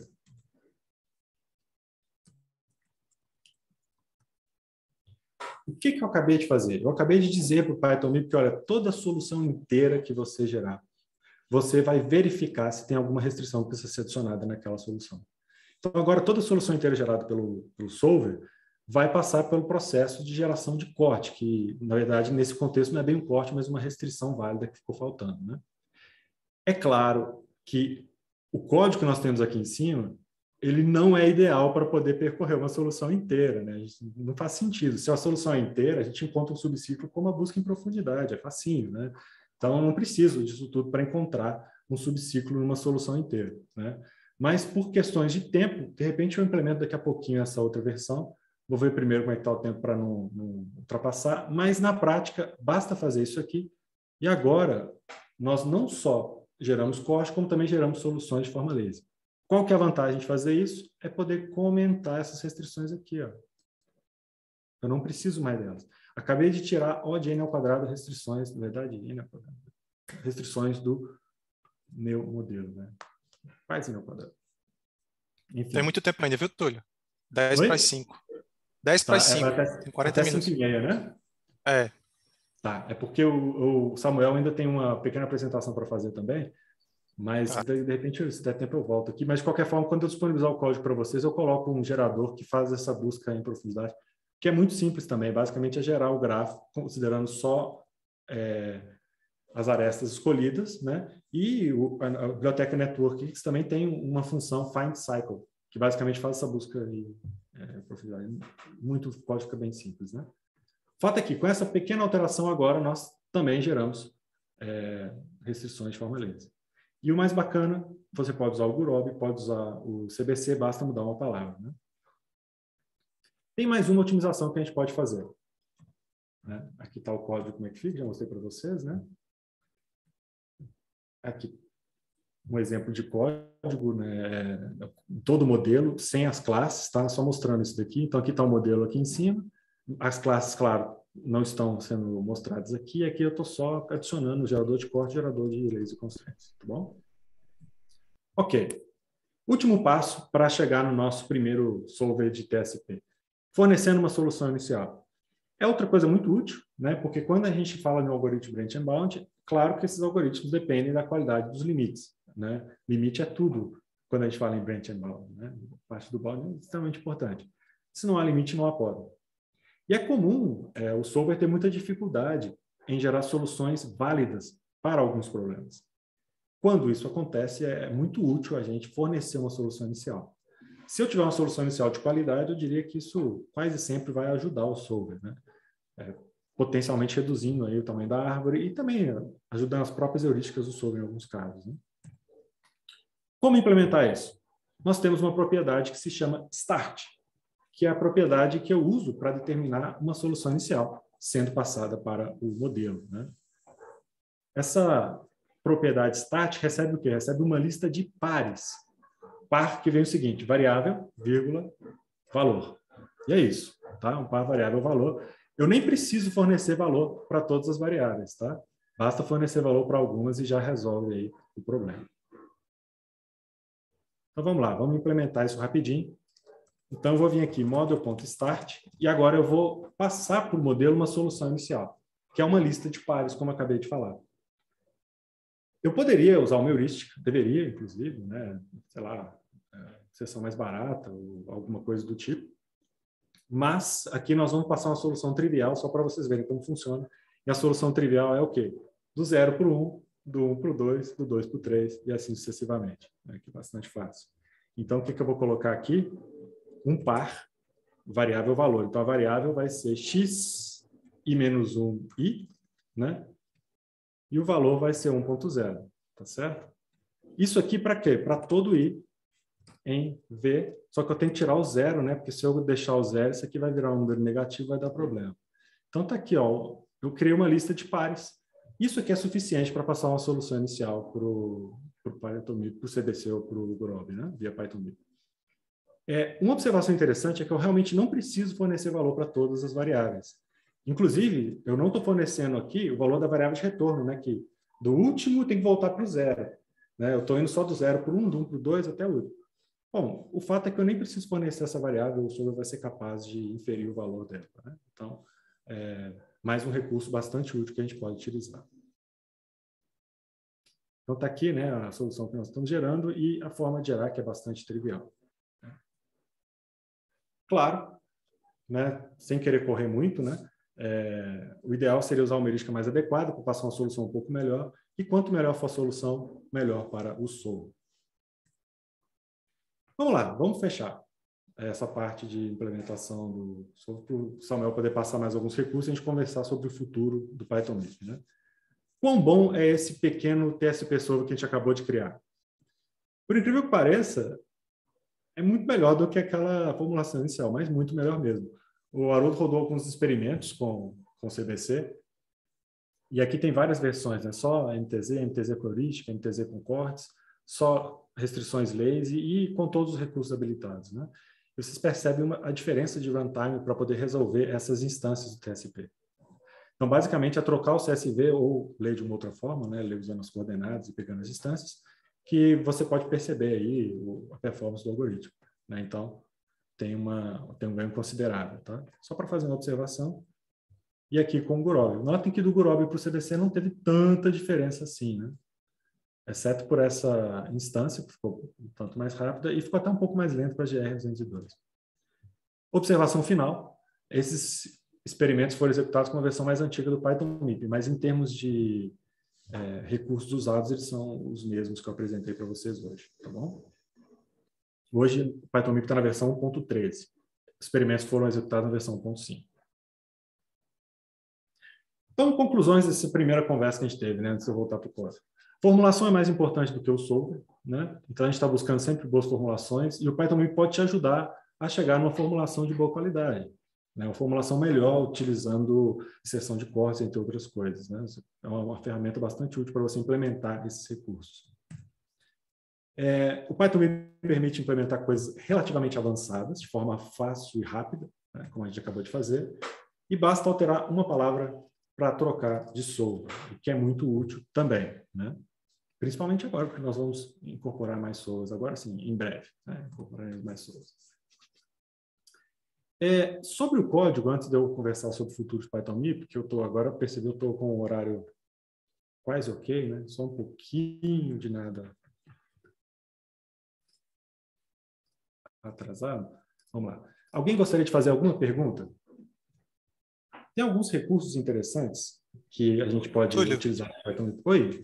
O que eu acabei de fazer? Eu acabei de dizer para o PythonMip que, olha, toda solução inteira que você gerar, você vai verificar se tem alguma restrição que precisa ser adicionada naquela solução. Então, agora, toda solução inteira gerada pelo solver vai passar pelo processo de geração de corte, que, na verdade, nesse contexto não é bem um corte, mas uma restrição válida que ficou faltando, né? É claro que o código que nós temos aqui em cima, ele não é ideal para poder percorrer uma solução inteira, né? Não faz sentido. Se a solução é inteira, a gente encontra um subciclo como a busca em profundidade, é facinho, né? Então, eu não preciso disso tudo para encontrar um subciclo numa solução inteira, né? Mas, por questões de tempo, de repente eu implemento daqui a pouquinho essa outra versão. Vou ver primeiro como é que está o tempo para não ultrapassar, mas, na prática, basta fazer isso aqui. E agora, nós não só geramos corte, como também geramos soluções de forma lazy. Qual que é a vantagem de fazer isso? É poder comentar essas restrições aqui, ó. Eu não preciso mais delas. Acabei de tirar O de n ao quadrado restrições, na verdade, n ao quadrado, restrições do meu modelo, né? Faz n ao quadrado. Enfim. Tem muito tempo ainda, viu, Túlio? 10 para as 5. 10 para as 5. Tem 40 minutos. Até 5h30, né? É. Tá, é porque o Samuel ainda tem uma pequena apresentação para fazer também, mas de repente, se der tempo, eu volto aqui. Mas, de qualquer forma, quando eu disponibilizar o código para vocês, eu coloco um gerador que faz essa busca em profundidade, que é muito simples também. Basicamente, é gerar o grafo, considerando só as arestas escolhidas, né? E a biblioteca Network também tem uma função Find Cycle, que basicamente faz essa busca em profundidade. O código fica bem simples, né? O fato é que, com essa pequena alteração agora, nós também geramos restrições de forma lazy. E o mais bacana, você pode usar o Gurobi, pode usar o CBC, basta mudar uma palavra, né? Tem mais uma otimização que a gente pode fazer, né? Aqui está o código, como é que fica, já mostrei para vocês, né? Aqui, um exemplo de código, né? Todo o modelo, sem as classes, tá? Só mostrando isso daqui. Então, aqui está o modelo aqui em cima. As classes, claro, não estão sendo mostradas aqui. Aqui eu estou só adicionando o gerador de corte e gerador de lazy constraints, tá bom? Ok. Último passo para chegar no nosso primeiro solver de TSP. Fornecendo uma solução inicial. É outra coisa muito útil, né? Porque quando a gente fala de um algoritmo branch and bound, claro que esses algoritmos dependem da qualidade dos limites. né? Limite é tudo quando a gente fala em branch and bound, né? A parte do bound é extremamente importante. Se não há limite, não há poda. E é comum o solver ter muita dificuldade em gerar soluções válidas para alguns problemas. Quando isso acontece, é muito útil a gente fornecer uma solução inicial. Se eu tiver uma solução inicial de qualidade, eu diria que isso quase sempre vai ajudar o solver, né? Potencialmente reduzindo aí o tamanho da árvore e também ajudando as próprias heurísticas do solver em alguns casos, né? Como implementar isso? Nós temos uma propriedade que se chama start, que é a propriedade que eu uso para determinar uma solução inicial, sendo passada para o modelo, né? Essa propriedade start recebe o quê? Recebe uma lista de pares. Par que vem o seguinte, variável, vírgula, valor. E é isso, tá? Um par variável, valor. Eu nem preciso fornecer valor para todas as variáveis, tá? Basta fornecer valor para algumas e já resolve aí o problema. Então vamos lá, vamos implementar isso rapidinho. Então eu vou vir aqui, model.start, e agora eu vou passar para o modelo uma solução inicial, que é uma lista de pares, como eu acabei de falar. Eu poderia usar uma heurística, deveria, inclusive, né? Sei lá, seção mais barata ou alguma coisa do tipo. Mas aqui nós vamos passar uma solução trivial só para vocês verem como funciona. E a solução trivial é o quê? Do 0 para o 1, do 1 para o 2, do 2 para o 3 e assim sucessivamente. Aqui é bastante fácil. Então, o que eu vou colocar aqui? Um par, variável valor. Então, a variável vai ser x e menos 1 i, né? E o valor vai ser 1.0, tá certo? Isso aqui para quê? Para todo i em v, só que eu tenho que tirar o zero, né? Porque se eu deixar o zero, isso aqui vai virar um número negativo, vai dar problema. Então tá aqui, ó, eu criei uma lista de pares. Isso aqui é suficiente para passar uma solução inicial para o PythonMip, para o CDC ou para o Grob, né? Via PythonMip. Uma observação interessante é que eu realmente não preciso fornecer valor para todas as variáveis. Inclusive, eu não estou fornecendo aqui o valor da variável de retorno, né? Que do último tem que voltar para o zero. Né? Eu estou indo só do 0 para o 1, do 1 para o 2 até o último. Bom, o fato é que eu nem preciso fornecer essa variável, o solver vai ser capaz de inferir o valor dela, né? Então, mais um recurso bastante útil que a gente pode utilizar. Então, está aqui, né, a solução que nós estamos gerando e a forma de gerar, que é bastante trivial. Claro, né, sem querer correr muito, né, o ideal seria usar uma heurística mais adequada para passar uma solução um pouco melhor, e quanto melhor for a solução, melhor para o solver. Vamos lá, vamos fechar essa parte de implementação do solver para o Samuel poder passar mais alguns recursos e a gente conversar sobre o futuro do PythonMip, né? Quão bom é esse pequeno TSP Solver que a gente acabou de criar? Por incrível que pareça, é muito melhor do que aquela formulação inicial, mas muito melhor mesmo. O Haroldo rodou alguns experimentos com CBC, e aqui tem várias versões, né? Só MTZ, MTZ com heurística, MTZ com cortes, só restrições lazy e com todos os recursos habilitados, né? E vocês percebem a diferença de runtime para poder resolver essas instâncias do TSP. Então, basicamente, é trocar o CSV ou ler de uma outra forma, né? Ler usando as coordenadas e pegando as instâncias, que você pode perceber aí a performance do algoritmo, né? Então, tem um ganho considerável, tá? Só para fazer uma observação. E aqui com o Gurobi. Notem que do Gurobi para o CDC não teve tanta diferença assim, né? Exceto por essa instância, que ficou um tanto mais rápida, e ficou até um pouco mais lento para a GR202. Observação final. Esses experimentos foram executados com a versão mais antiga do PythonMip, mas em termos de recursos usados, eles são os mesmos que eu apresentei para vocês hoje, tá bom? Hoje, o PythonMip está na versão 1.13. Os experimentos foram executados na versão 1.5. Então, conclusões dessa primeira conversa que a gente teve, né, antes de eu voltar para o código. Formulação é mais importante do que o solver, né? Então, a gente está buscando sempre boas formulações e o PythonMip pode te ajudar a chegar numa formulação de boa qualidade, né? Uma formulação melhor, utilizando inserção de cortes, entre outras coisas, né? É uma ferramenta bastante útil para você implementar esses recursos. O PythonMip permite implementar coisas relativamente avançadas, de forma fácil e rápida, né? Como a gente acabou de fazer, e basta alterar uma palavra para trocar de solver, o que é muito útil também, né? Principalmente agora, porque nós vamos incorporar mais solvers, agora sim, em breve, né? Incorporaremos mais solvers. Sobre o código, antes de eu conversar sobre o futuro de PythonMip, que eu estou agora, percebi, eu estou com o horário quase ok, né? Só um pouquinho de nada atrasado. Vamos lá. Alguém gostaria de fazer alguma pergunta? Tem alguns recursos interessantes que a gente pode Túlio, utilizar. Oi?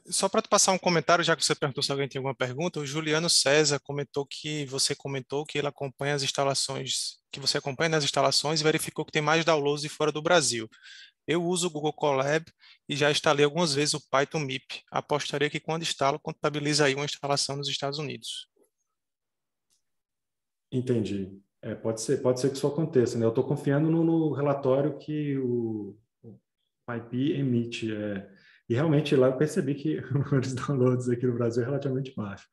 só para passar um comentário, já que você perguntou se alguém tem alguma pergunta, o Juliano César comentou que você comentou que ele acompanha as instalações, que você acompanha nas instalações e verificou que tem mais downloads de fora do Brasil. Eu uso o Google Colab e já instalei algumas vezes o Python MIP. Apostaria que quando instalo, contabiliza aí uma instalação nos Estados Unidos. Entendi. Pode ser que isso aconteça, né? Eu estou confiando no relatório que o PyPy emite. E realmente lá eu percebi que o número de downloads aqui no Brasil é relativamente baixo.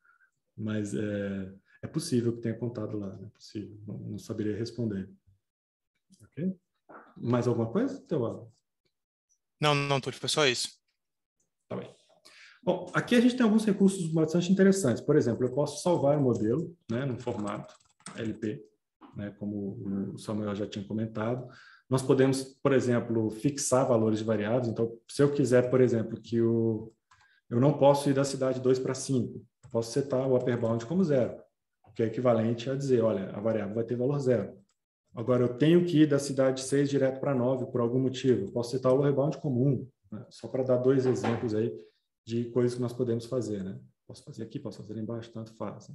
Mas é possível que tenha contado lá, é possível. Não saberia responder. Ok? Mais alguma coisa, Teodoro? Não, Túlio, foi só isso. Tá bem. Bom, aqui a gente tem alguns recursos bastante interessantes. Por exemplo, eu posso salvar o modelo, né, num formato LP, né, como o Samuel já tinha comentado. Nós podemos, por exemplo, fixar valores de variáveis. Então, se eu quiser, por exemplo, que eu não posso ir da cidade 2 para 5, eu posso setar o upper bound como 0, que é equivalente a dizer, olha, a variável vai ter valor 0. Agora, eu tenho que ir da cidade 6 direto para 9 por algum motivo. Eu posso setar o lower bound como 1, né? Só para dar 2 exemplos aí de coisas que nós podemos fazer, né? Posso fazer aqui, posso fazer embaixo, tanto faz.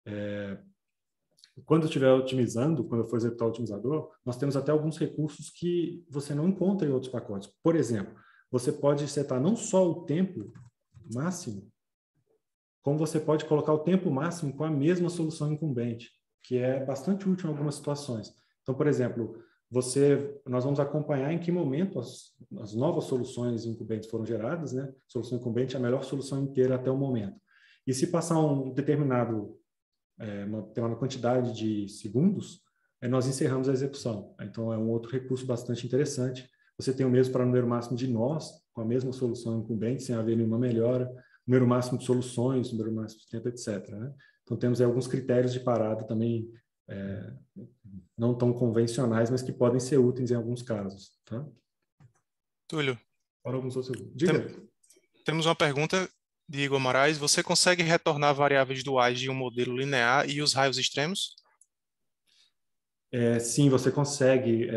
Né? Quando eu estiver otimizando, quando eu for executar o otimizador, nós temos até alguns recursos que você não encontra em outros pacotes. Por exemplo, você pode setar não só o tempo máximo, como você pode colocar o tempo máximo com a mesma solução incumbente, que é bastante útil em algumas situações. Então, por exemplo, nós vamos acompanhar em que momento as novas soluções incumbentes foram geradas, né? Solução incumbente é a melhor solução inteira até o momento. E se passar uma determinada quantidade de segundos, nós encerramos a execução. Então, é um outro recurso bastante interessante. Você tem o mesmo para o número máximo de nós, com a mesma solução incumbente, sem haver nenhuma melhora, número máximo de soluções, número máximo de tempo, etc. Né? Então, temos aí alguns critérios de parada também não tão convencionais, mas que podem ser úteis em alguns casos. Tá? Túlio, Para alguns outros. Diga. temos uma pergunta de Igor Moraes. Você consegue retornar variáveis duais de um modelo linear e os raios extremos? Sim, você consegue.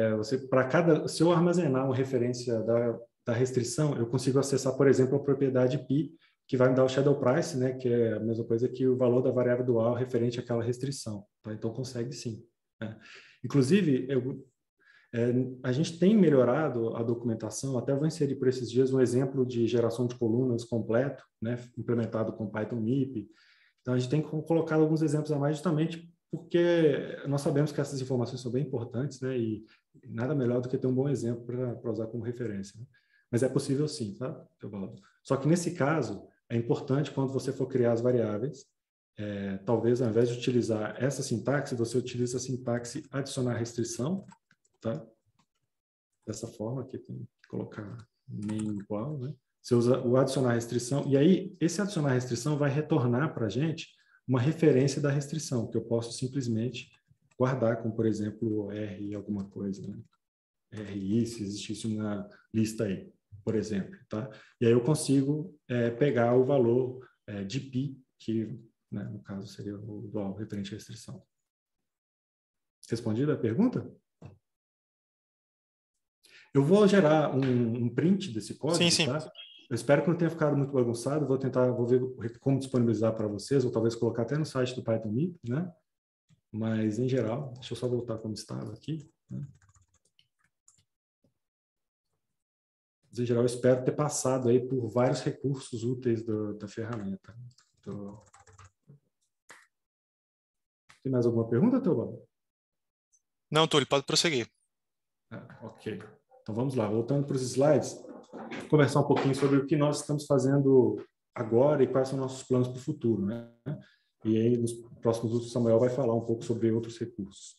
Se eu armazenar uma referência da restrição, eu consigo acessar, por exemplo, a propriedade pi, que vai me dar o shadow price, né, que é a mesma coisa que o valor da variável dual referente àquela restrição. Tá? Então, consegue sim. Né? Inclusive, a gente tem melhorado a documentação, até vou inserir por esses dias um exemplo de geração de colunas completo, né, implementado com Python MIP. Então, a gente tem colocado alguns exemplos a mais justamente porque nós sabemos que essas informações são bem importantes, né, e nada melhor do que ter um bom exemplo para usar como referência. Né? Mas é possível sim, tá, Teobaldo? Só que nesse caso, é importante quando você for criar as variáveis, talvez ao invés de utilizar essa sintaxe, você utilize a sintaxe adicionar restrição, tá? Dessa forma, aqui tem que colocar nem igual, né? Você usa o adicionar restrição, e aí esse adicionar restrição vai retornar para a gente uma referência da restrição, que eu posso simplesmente guardar, como por exemplo R alguma coisa, né? RI, se existisse uma lista aí, por exemplo, tá? E aí eu consigo pegar o valor de pi, que né, no caso seria o dual referente à restrição. Respondida a pergunta? Eu vou gerar um print desse código, Sim. tá? Eu espero que não tenha ficado muito bagunçado. Vou ver como disponibilizar para vocês, ou talvez colocar até no site do Python MIP, né? Mas, em geral, deixa eu só voltar como estava aqui. Né? Mas, em geral, eu espero ter passado aí por vários recursos úteis da ferramenta. Então... Tem mais alguma pergunta, Teobaldo? Não, Túlio, pode prosseguir. Ok. Então, vamos lá. Voltando para os slides, conversar um pouquinho sobre o que nós estamos fazendo agora e quais são nossos planos para o futuro, né? E aí, nos próximos vídeos, o Samuel vai falar um pouco sobre outros recursos.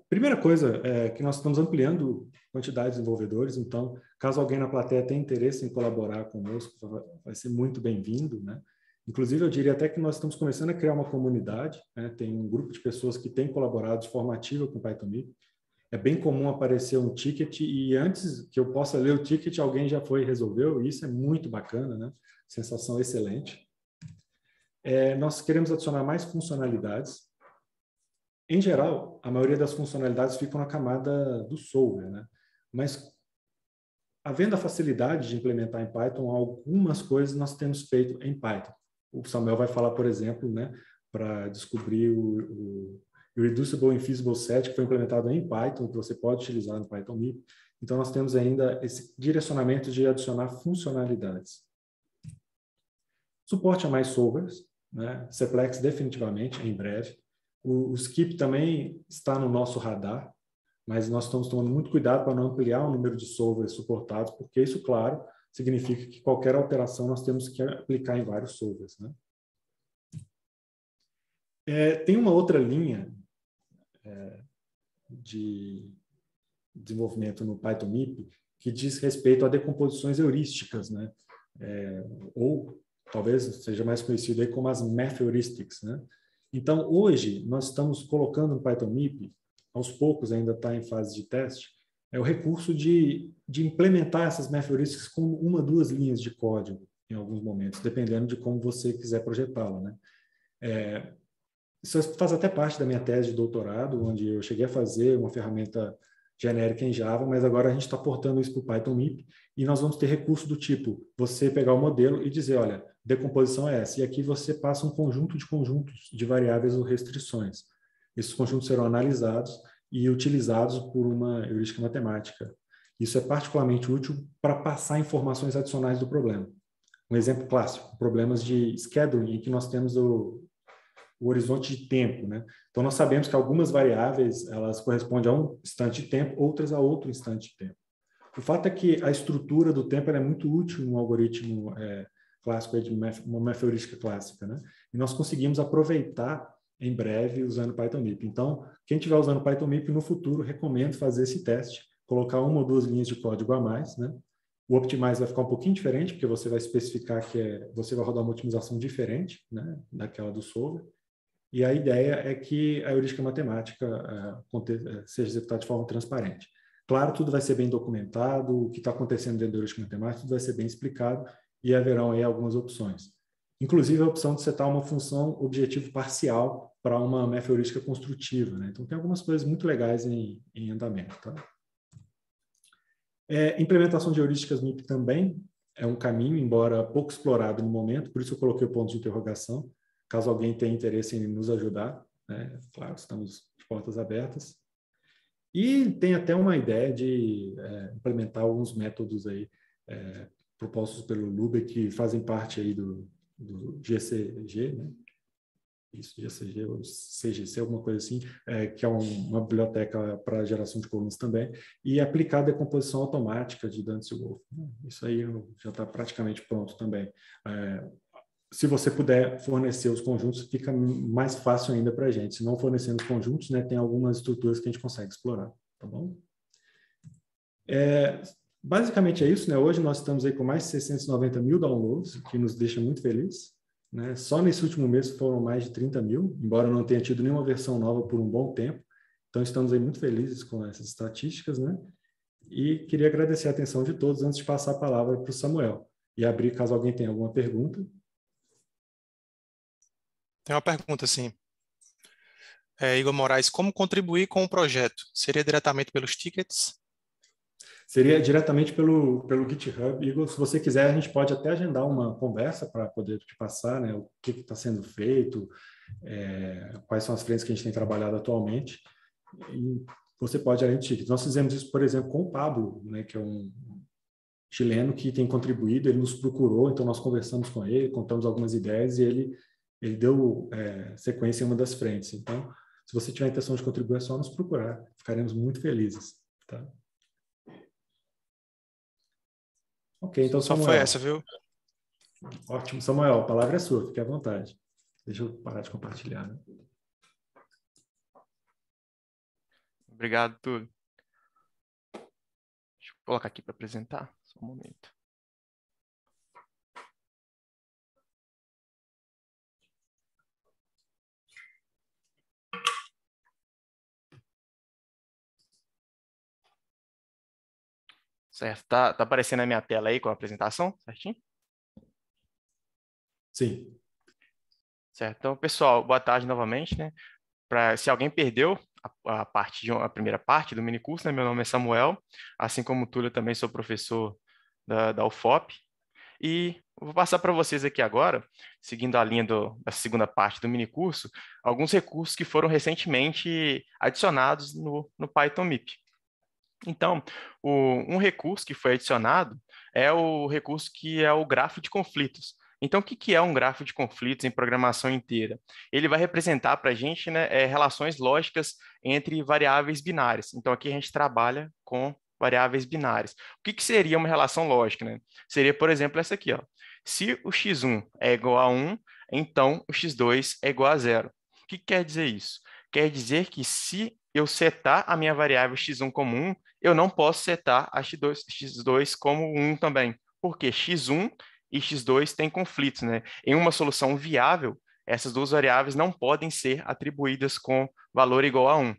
Primeira coisa é que nós estamos ampliando a quantidade de desenvolvedores, então, caso alguém na plateia tenha interesse em colaborar conosco, vai ser muito bem-vindo, né? Inclusive, eu diria até que nós estamos começando a criar uma comunidade, né? Tem um grupo de pessoas que têm colaborado de forma ativa com o Python MIP. É bem comum aparecer um ticket e antes que eu possa ler o ticket, alguém já foi e resolveu, e isso é muito bacana, né? Sensação excelente. nós queremos adicionar mais funcionalidades. Em geral, a maioria das funcionalidades ficam na camada do solver, né? Mas, havendo a facilidade de implementar em Python, algumas coisas nós temos feito em Python. O Samuel vai falar, por exemplo, né, para descobrir o Reducible Infeasible Set, que foi implementado em Python, que você pode utilizar no Python MIP. Então, nós temos ainda esse direcionamento de adicionar funcionalidades. Suporte a mais solvers, né? Seplex definitivamente, em breve. O skip também está no nosso radar, mas nós estamos tomando muito cuidado para não ampliar o número de solvers suportados, porque isso, claro, significa que qualquer alteração nós temos que aplicar em vários solvers, né? Tem uma outra linha de desenvolvimento no Python MIP que diz respeito a decomposições heurísticas, né? Ou talvez seja mais conhecido aí como as math heuristics, né? Então, hoje, nós estamos colocando no Python MIP, aos poucos ainda está em fase de teste, o recurso de implementar essas math heuristics com uma, duas linhas de código em alguns momentos, dependendo de como você quiser projetá-la, né? Isso faz até parte da minha tese de doutorado, onde eu cheguei a fazer uma ferramenta genérica em Java, mas agora a gente está portando isso para o Python MIP e nós vamos ter recurso do tipo, você pegar o modelo e dizer, olha, decomposição é essa, e aqui você passa um conjunto de conjuntos de variáveis ou restrições. Esses conjuntos serão analisados e utilizados por uma heurística matemática. Isso é particularmente útil para passar informações adicionais do problema. Um exemplo clássico, problemas de scheduling, em que nós temos o horizonte de tempo, né? Então, nós sabemos que algumas variáveis, elas correspondem a um instante de tempo, outras a outro instante de tempo. O fato é que a estrutura do tempo é muito útil no algoritmo clássico, de uma math heurística clássica, né? E nós conseguimos aproveitar em breve usando Python MIP. Então, quem estiver usando Python MIP no futuro, recomendo fazer esse teste, colocar uma ou duas linhas de código a mais, né? O Optimize vai ficar um pouquinho diferente, porque você vai especificar que você vai rodar uma otimização diferente, né, daquela do solver. E a ideia é que a heurística matemática seja executada de forma transparente. Claro, tudo vai ser bem documentado, o que está acontecendo dentro da heurística matemática, tudo vai ser bem explicado e haverão aí algumas opções. Inclusive a opção de setar uma função objetivo parcial para uma math heurística construtiva, né? Então tem algumas coisas muito legais em andamento, tá? Implementação de heurísticas MIP também é um caminho, embora pouco explorado no momento, por isso eu coloquei o ponto de interrogação. Caso alguém tenha interesse em nos ajudar, né? Claro, estamos de portas abertas. E tem até uma ideia de implementar alguns métodos aí propostos pelo Lubeck que fazem parte aí do GCG, né? Isso, GCG ou CGC, alguma coisa assim, que é uma biblioteca para geração de colunas também, e aplicar a decomposição automática de Dantzig-Wolf. Isso aí já está praticamente pronto também. Se você puder fornecer os conjuntos, fica mais fácil ainda para a gente. Se não fornecendo os conjuntos, né, tem algumas estruturas que a gente consegue explorar, tá bom? Basicamente é isso, né? Hoje nós estamos aí com mais de 690 mil downloads, o que nos deixa muito felizes, né? Só nesse último mês foram mais de 30 mil, embora não tenha tido nenhuma versão nova por um bom tempo. Então estamos aí muito felizes com essas estatísticas, né? E queria agradecer a atenção de todos antes de passar a palavra para o Samuel e abrir caso alguém tenha alguma pergunta. Tem uma pergunta, sim. Igor Moraes, como contribuir com o projeto? Seria diretamente pelos tickets? Seria diretamente pelo GitHub. Igor, se você quiser, a gente pode até agendar uma conversa para poder te passar, né, o que está sendo feito, quais são as frentes que a gente tem trabalhado atualmente. E você pode, além de tickets. Nós fizemos isso, por exemplo, com o Pablo, né, que é um chileno que tem contribuído, ele nos procurou, então nós conversamos com ele, contamos algumas ideias e ele deu sequência em uma das frentes. Então, se você tiver a intenção de contribuir, é só nos procurar. Ficaremos muito felizes. Tá? Ok, então, Só Samuel. foi essa, viu? Ótimo, Samuel. A palavra é sua, fique à vontade. Deixa eu parar de compartilhar. Né? Obrigado, Túlio. Deixa eu colocar aqui para apresentar. Só um momento. Certo, tá aparecendo na minha tela aí com a apresentação, certinho? Sim. Certo. Então, pessoal, boa tarde novamente, né? Se alguém perdeu a primeira parte do minicurso, né? Meu nome é Samuel, assim como o Túlio, eu também sou professor da UFOP. E vou passar para vocês aqui agora, seguindo a linha da segunda parte do minicurso, alguns recursos que foram recentemente adicionados no Python MIP. Então, um recurso que foi adicionado é o recurso que é o grafo de conflitos. Então, o que é um grafo de conflitos em programação inteira? Ele vai representar para a gente, né, relações lógicas entre variáveis binárias. Então, aqui a gente trabalha com variáveis binárias. O que seria uma relação lógica, né? Seria, por exemplo, essa aqui, ó. Se o x1 é igual a 1, então o x2 é igual a 0. O que quer dizer isso? Quer dizer que se eu setar a minha variável x1 como 1, eu não posso setar a x2 como 1 também, porque x1 e x2 têm conflitos, né? Em uma solução viável, essas duas variáveis não podem ser atribuídas com valor igual a 1.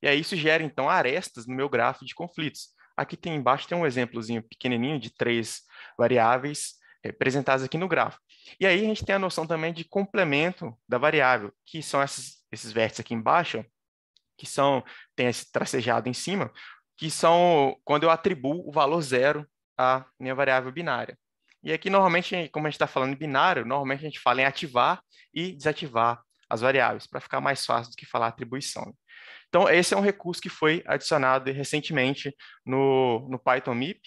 E aí isso gera, então, arestas no meu grafo de conflitos. Aqui embaixo tem um exemplozinho pequenininho de 3 variáveis representadas aqui no grafo. E aí a gente tem a noção também de complemento da variável, que são esses vértices aqui embaixo, que tem esse tracejado em cima, que são quando eu atribuo o valor 0 à minha variável binária. E aqui, normalmente, como a gente está falando em binário, normalmente a gente fala em ativar e desativar as variáveis, para ficar mais fácil do que falar atribuição. Então, esse é um recurso que foi adicionado recentemente no Python MIP,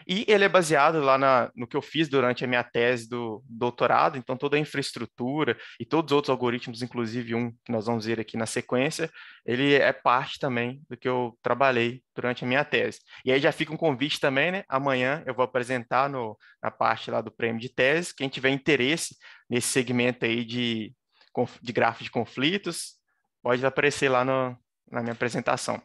e ele é baseado lá no que eu fiz durante a minha tese do doutorado, então toda a infraestrutura e todos os outros algoritmos, inclusive um que nós vamos ver aqui na sequência, ele é parte também do que eu trabalhei durante a minha tese. E aí já fica um convite também, né? Amanhã eu vou apresentar na parte lá do prêmio de tese, quem tiver interesse nesse segmento aí de grafo de conflitos, pode aparecer lá na minha apresentação.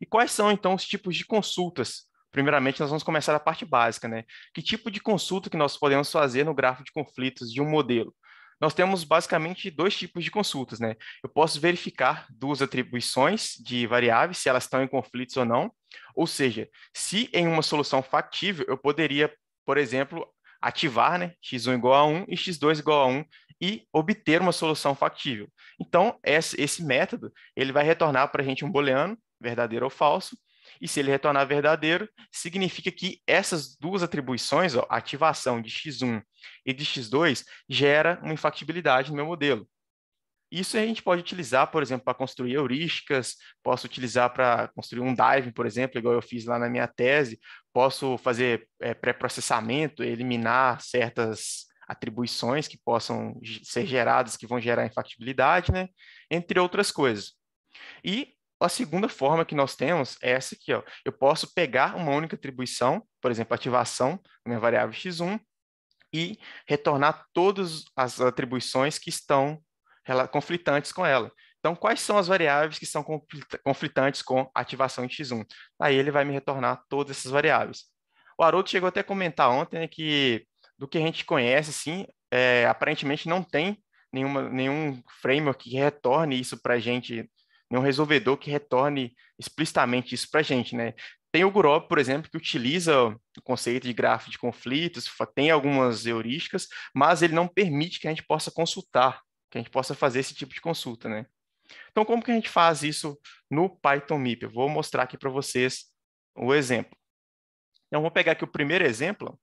E quais são, então, os tipos de consultas? Primeiramente, nós vamos começar da parte básica, né? Que tipo de consulta que nós podemos fazer no grafo de conflitos de um modelo? Nós temos basicamente 2 tipos de consultas, né? Eu posso verificar 2 atribuições de variáveis, se elas estão em conflitos ou não. Ou seja, se em uma solução factível, eu poderia, por exemplo, ativar, né, x1 igual a 1 e x2 igual a 1 e obter uma solução factível. Então, esse método ele vai retornar para a gente um booleano, verdadeiro ou falso, e se ele retornar verdadeiro, significa que essas 2 atribuições, ó, ativação de x1 e de x2, gera uma infactibilidade no meu modelo. Isso a gente pode utilizar, por exemplo, para construir heurísticas, posso utilizar para construir um diving, por exemplo, igual eu fiz lá na minha tese, posso fazer pré-processamento, eliminar certas atribuições que possam ser geradas, que vão gerar infactibilidade, né? Entre outras coisas. E a segunda forma que nós temos é essa aqui, ó. Eu posso pegar uma única atribuição, por exemplo, ativação, minha variável x1, e retornar todas as atribuições que estão conflitantes com ela. Então, quais são as variáveis que são conflitantes com a ativação de x1? Aí ele vai me retornar todas essas variáveis. O Haroldo chegou até a comentar ontem, né, que do que a gente conhece, assim, aparentemente não tem nenhum framework que retorne isso para a gente, nenhum resolvedor que retorne explicitamente isso para a gente, né? Tem o Grob, por exemplo, que utiliza o conceito de grafo de conflitos, tem algumas heurísticas, mas ele não permite que a gente possa consultar, que a gente possa fazer esse tipo de consulta, né? Então, como que a gente faz isso no Python MIP? Eu vou mostrar aqui para vocês o exemplo. Então, vou pegar aqui o primeiro exemplo,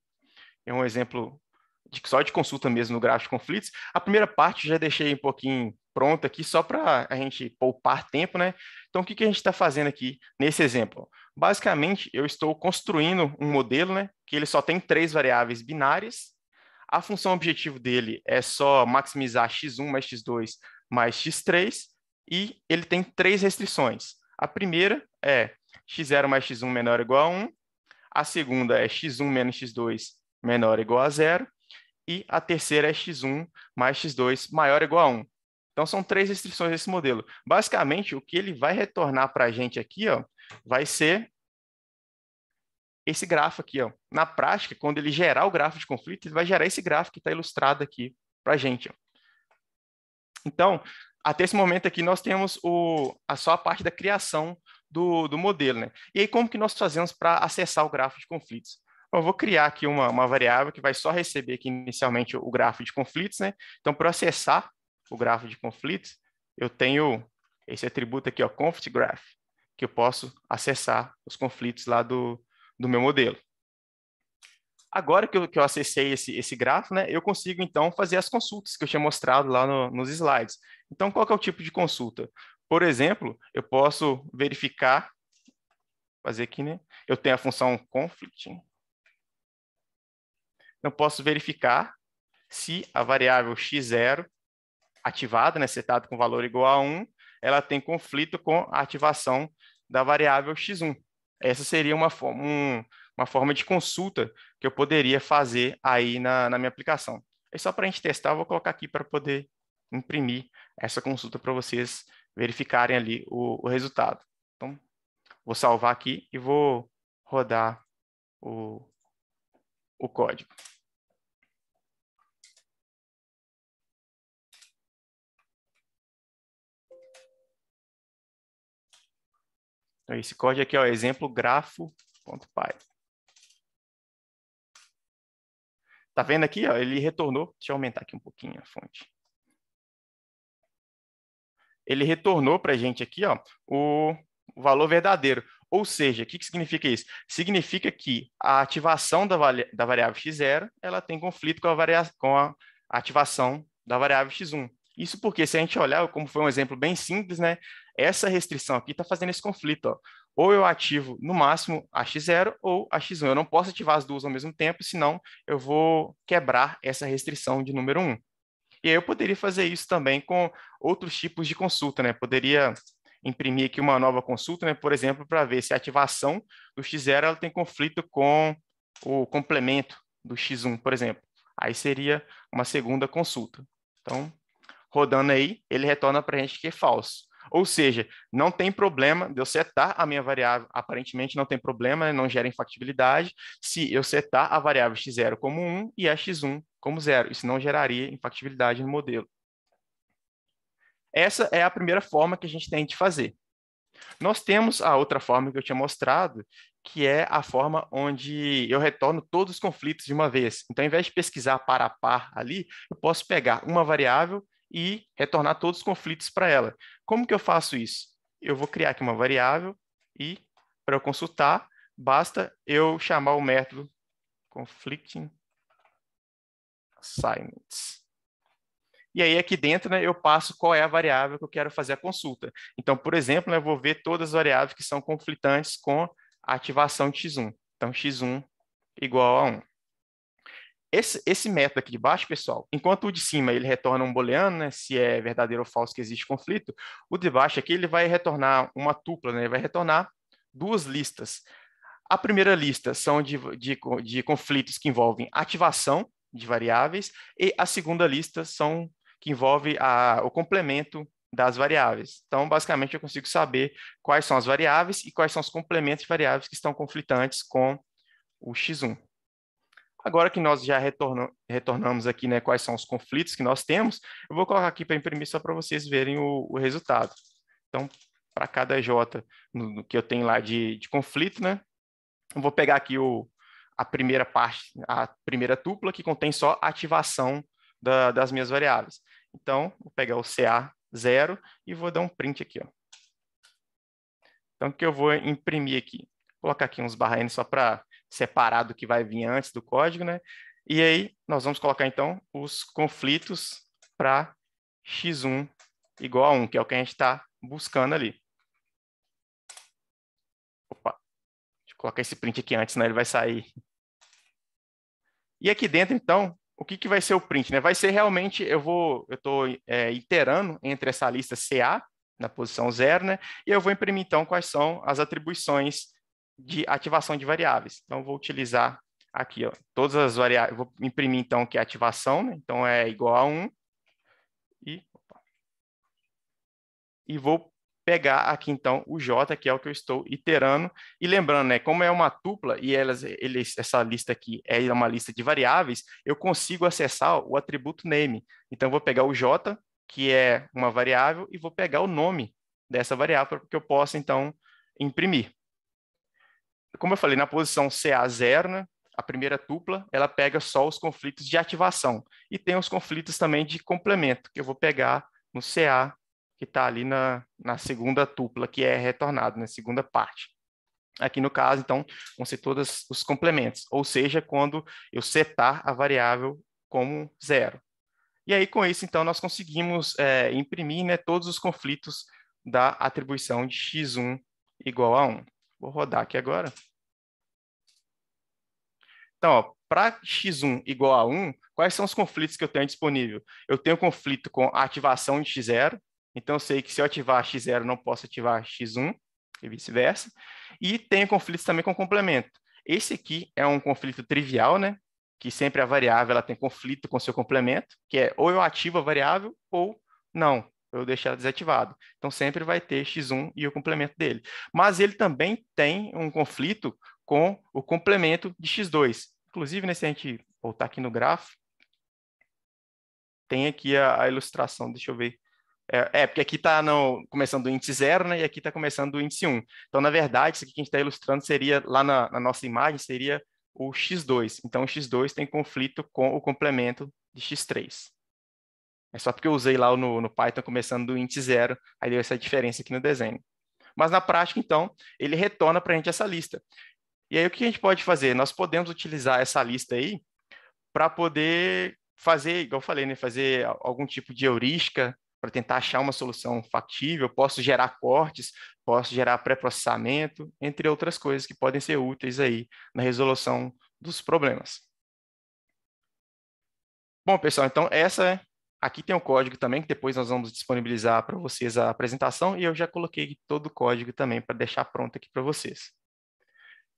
é um exemplo só de consulta mesmo no grafo de conflitos. A primeira parte já deixei um pouquinho pronta aqui, só para a gente poupar tempo, né? Então, o que a gente está fazendo aqui nesse exemplo? Basicamente, eu estou construindo um modelo, né? Que ele só tem 3 variáveis binárias. A função objetivo dele é só maximizar x1 mais x2 mais x3, e ele tem 3 restrições. A primeira é x0 mais x1 menor ou igual a 1, a segunda é x1 menos x2 menor ou igual a 0, e a terceira é x1 mais x2 maior ou igual a 1. Então, são 3 restrições desse modelo. Basicamente, o que ele vai retornar para a gente aqui, ó, vai ser esse grafo aqui. Ó. Na prática, quando ele gerar o grafo de conflito, ele vai gerar esse gráfico que está ilustrado aqui para a gente. Ó. Então, até esse momento aqui, nós temos só a parte da criação do modelo. Né? E aí, como que nós fazemos para acessar o grafo de conflitos? Eu vou criar aqui uma variável que vai só receber aqui inicialmente o grafo de conflitos, né? Então, para acessar o grafo de conflitos, eu tenho esse atributo aqui, ó, conflict graph, que eu posso acessar os conflitos lá do meu modelo. Agora que eu acessei esse grafo, né, eu consigo, então, fazer as consultas que eu tinha mostrado lá nos slides. Então, qual que é o tipo de consulta? Por exemplo, eu posso verificar, fazer aqui, né? Eu tenho a função conflict. Eu posso verificar se a variável x0 ativada, né, setada com valor igual a 1, ela tem conflito com a ativação da variável x1. Essa seria uma forma de consulta que eu poderia fazer aí na minha aplicação. E só para a gente testar, eu vou colocar aqui para poder imprimir essa consulta para vocês verificarem ali o resultado. Então, vou salvar aqui e vou rodar o código. Então, esse código aqui é o exemplo grafo.py. Tá vendo aqui? Ó, ele retornou. Deixa eu aumentar aqui um pouquinho a fonte. Ele retornou para a gente aqui, ó, o valor verdadeiro. Ou seja, o que significa isso? Significa que a ativação da variável x0 ela tem conflito com a ativação da variável x1. Isso porque, se a gente olhar, como foi um exemplo bem simples, né, essa restrição aqui está fazendo esse conflito. Ó. Ou eu ativo, no máximo, a x0 ou a x1. Eu não posso ativar as duas ao mesmo tempo, senão eu vou quebrar essa restrição de número 1. E aí eu poderia fazer isso também com outros tipos de consulta, né? Poderia imprimir aqui uma nova consulta, né? Por exemplo, para ver se a ativação do x0 ela tem conflito com o complemento do x1, por exemplo. Aí seria uma segunda consulta. Então, rodando aí, ele retorna para a gente que é falso. Ou seja, não tem problema de eu setar a minha variável, aparentemente não tem problema, né? Não gera infactibilidade, se eu setar a variável x0 como 1 e a x1 como 0. Isso não geraria infactibilidade no modelo. Essa é a primeira forma que a gente tem de fazer. Nós temos a outra forma que eu tinha mostrado, que é a forma onde eu retorno todos os conflitos de uma vez. Então, ao invés de pesquisar par a par ali, eu posso pegar uma variável e retornar todos os conflitos para ela. Como que eu faço isso? Eu vou criar aqui uma variável e, para eu consultar, basta eu chamar o método conflicting assignments. E aí, aqui dentro, né, eu passo qual é a variável que eu quero fazer a consulta. Então, por exemplo, né, eu vou ver todas as variáveis que são conflitantes com a ativação de x1. Então, x1 igual a 1. Esse método aqui de baixo, pessoal, enquanto o de cima ele retorna um booleano, né, se é verdadeiro ou falso que existe conflito, o de baixo aqui ele vai retornar uma tupla, né, ele vai retornar duas listas. A primeira lista são de conflitos que envolvem ativação de variáveis e a segunda lista são que envolve o complemento das variáveis. Então, basicamente, eu consigo saber quais são as variáveis e quais são os complementos de variáveis que estão conflitantes com o x1. Agora que nós já retornamos aqui, né, quais são os conflitos que nós temos, eu vou colocar aqui para imprimir só para vocês verem o resultado. Então, para cada J que eu tenho lá de conflito, né, eu vou pegar aqui a primeira parte, a primeira tupla, que contém só a ativação das minhas variáveis. Então, vou pegar o CA0 e vou dar um print aqui. Ó. Então, o que eu vou imprimir aqui? Vou colocar aqui uns barra N só para separar do que vai vir antes do código, né? E aí, nós vamos colocar, então, os conflitos para x1 igual a 1, que é o que a gente está buscando ali. Opa, deixa eu colocar esse print aqui antes, senão ele vai sair. E aqui dentro, então, o que vai ser o print? Né? Vai ser realmente, eu estou iterando entre essa lista CA, na posição 0, né? E eu vou imprimir, então, quais são as atribuições de ativação de variáveis. Então, eu vou utilizar aqui, ó, todas as variáveis, vou imprimir, então, que é ativação, né? Então, é igual a 1, e vou pegar aqui, então, o J, que é o que eu estou iterando. E lembrando, né, como é uma tupla e essa lista aqui é uma lista de variáveis, eu consigo acessar o atributo name. Então, eu vou pegar o J, que é uma variável, e vou pegar o nome dessa variável para que eu possa, então, imprimir. Como eu falei, na posição CA0, né, a primeira tupla, ela pega só os conflitos de ativação. E tem os conflitos também de complemento, que eu vou pegar no CA, que está ali na segunda tupla, que é retornado, na segunda parte. Aqui no caso, então, vão ser todos os complementos, ou seja, quando eu setar a variável como 0. E aí, com isso, então, nós conseguimos imprimir, né, todos os conflitos da atribuição de x1 igual a 1. Vou rodar aqui agora. Então, para x1 igual a 1, quais são os conflitos que eu tenho disponível? Eu tenho conflito com a ativação de x0, então eu sei que se eu ativar x0, não posso ativar x1, e vice-versa. E tenho conflitos também com complemento. Esse aqui é um conflito trivial, né? Que sempre a variável ela tem conflito com seu complemento, que é ou eu ativo a variável ou não, eu deixo ela desativada. Então, sempre vai ter x1 e o complemento dele. Mas ele também tem um conflito com o complemento de x2. Inclusive, né, se a gente voltar aqui no gráfico, tem aqui a ilustração, deixa eu ver. Porque aqui está começando do índice 0, né, e aqui está começando do índice 1. Então, na verdade, isso aqui que a gente está ilustrando seria, lá na nossa imagem, seria o x2. Então, o x2 tem conflito com o complemento de x3. É só porque eu usei lá no Python começando do índice 0, aí deu essa diferença aqui no desenho. Mas na prática, então, ele retorna para a gente essa lista. E aí, o que a gente pode fazer? Nós podemos utilizar essa lista aí para poder fazer, igual eu falei, né, fazer algum tipo de heurística para tentar achar uma solução factível. Posso gerar cortes, posso gerar pré-processamento, entre outras coisas que podem ser úteis aí na resolução dos problemas. Bom, pessoal, então aqui tem o código também, que depois nós vamos disponibilizar para vocês a apresentação, e eu já coloquei todo o código também para deixar pronto aqui para vocês.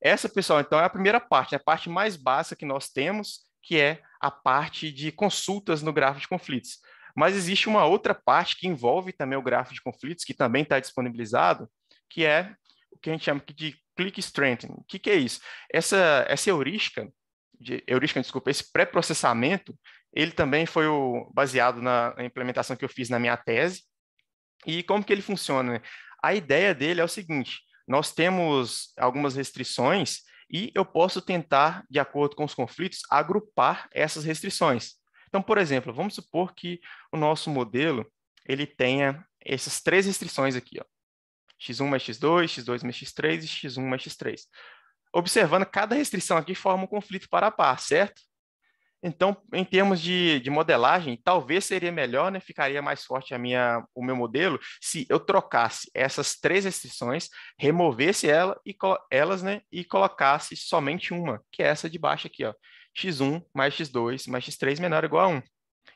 Essa, pessoal, então, é a primeira parte, a parte mais básica que nós temos, que é a parte de consultas no grafo de conflitos. Mas existe uma outra parte que envolve também o grafo de conflitos, que também está disponibilizado, que é o que a gente chama de click strengthening. O que é isso? Essa heurística, esse pré-processamento, ele também foi baseado na implementação que eu fiz na minha tese. E como que ele funciona, né? A ideia dele é o seguinte: nós temos algumas restrições e eu posso tentar, de acordo com os conflitos, agrupar essas restrições. Então, por exemplo, vamos supor que o nosso modelo ele tenha essas 3 restrições aqui, ó. x1 mais x2, x2 mais x3 e x1 mais x3. Observando, cada restrição aqui forma um conflito par a par, certo? Então, em termos de modelagem, talvez seria melhor, né, ficaria mais forte o meu modelo, se eu trocasse essas 3 restrições, removesse elas, né, e colocasse somente uma, que é essa de baixo aqui, ó, x1 mais x2 mais x3 menor ou igual a 1.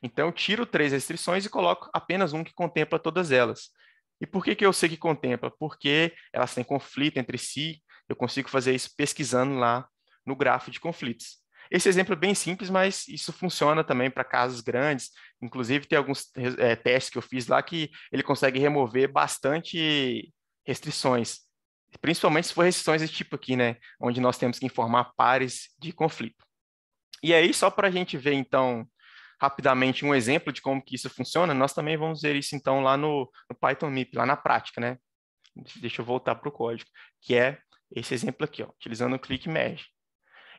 Então, eu tiro 3 restrições e coloco apenas um que contempla todas elas. E por que eu sei que contempla? Porque elas têm conflito entre si, eu consigo fazer isso pesquisando lá no grafo de conflitos. Esse exemplo é bem simples, mas isso funciona também para casos grandes. Inclusive, tem alguns testes que eu fiz lá que ele consegue remover bastante restrições, principalmente se for restrições desse tipo aqui, né, onde nós temos que informar pares de conflito. E aí, só para a gente ver, então, rapidamente um exemplo de como que isso funciona, nós também vamos ver isso, então, lá no Python MIP, lá na prática, né? Deixa eu voltar para o código, que é esse exemplo aqui, ó, utilizando o click merge.